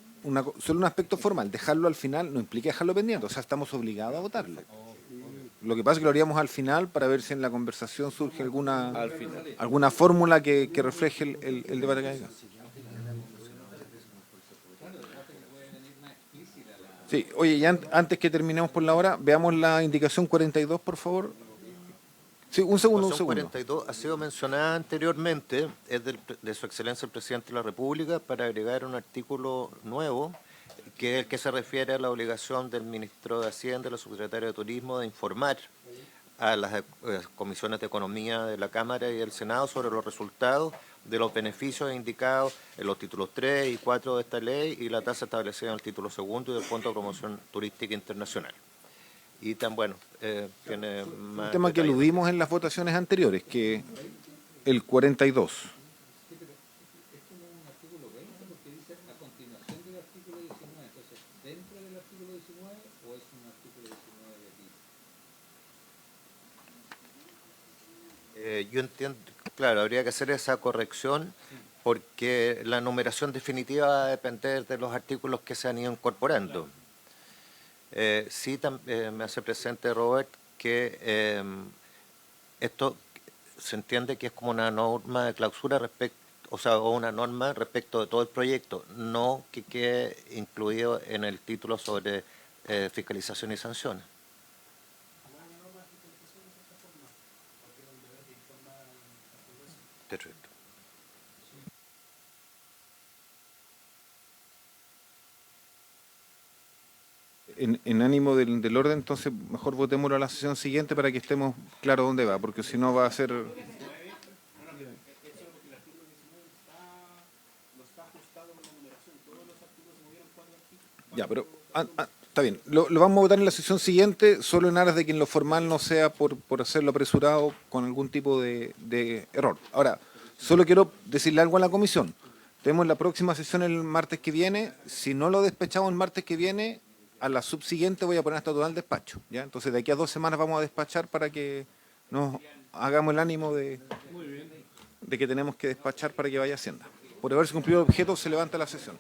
B: solo un aspecto formal, dejarlo al final no implica dejarlo pendiente, o sea, estamos obligados a votarlo. Lo que pasa es que lo haríamos al final para ver si en la conversación surge alguna fórmula que refleje el debate que hay acá. Sí, oye, y antes que terminemos por la hora, veamos la indicación 42, por favor. Sí, un segundo.
C: Indicación 42 ha sido mencionada anteriormente, es de Su Excelencia el Presidente de la República, para agregar un artículo nuevo, que es el que se refiere a la obligación del Ministro de Hacienda y la Subsecretaria de Turismo de informar a las comisiones de Economía de la Cámara y del Senado sobre los resultados de los beneficios indicados en los títulos 3 y 4 de esta ley y la tasa establecida en el título 2 y del Fondo de Promoción Turística Internacional. Y tan bueno, tiene más
B: Un tema que
C: detalles.
B: eludimos en las votaciones anteriores, que el 42.
C: Yo entiendo, claro, habría que hacer esa corrección porque la numeración definitiva va a depender de los artículos que se han ido incorporando. Sí, me hace presente, Robert, que esto se entiende que es como una norma de clausura o una norma respecto de todo el proyecto, no que quede incluido en el título sobre fiscalización y sanciones. Perfecto.
B: En ánimo del orden, entonces mejor votémoslo a la sesión siguiente para que estemos claros dónde va, porque si no va a ser... Ya, pero está bien. Lo vamos a votar en la sesión siguiente, solo en aras de que en lo formal no sea por hacerlo apresurado con algún tipo de error. Ahora, solo quiero decirle algo a la comisión. Tenemos la próxima sesión el martes que viene. Si no lo despachamos el martes que viene, a la subsiguiente voy a poner hasta total despacho. ¿Ya? Entonces, de aquí a 2 semanas vamos a despachar para que nos hagamos el ánimo de que tenemos que despachar para que vaya a Hacienda. Por haberse cumplido el objeto, se levanta la sesión.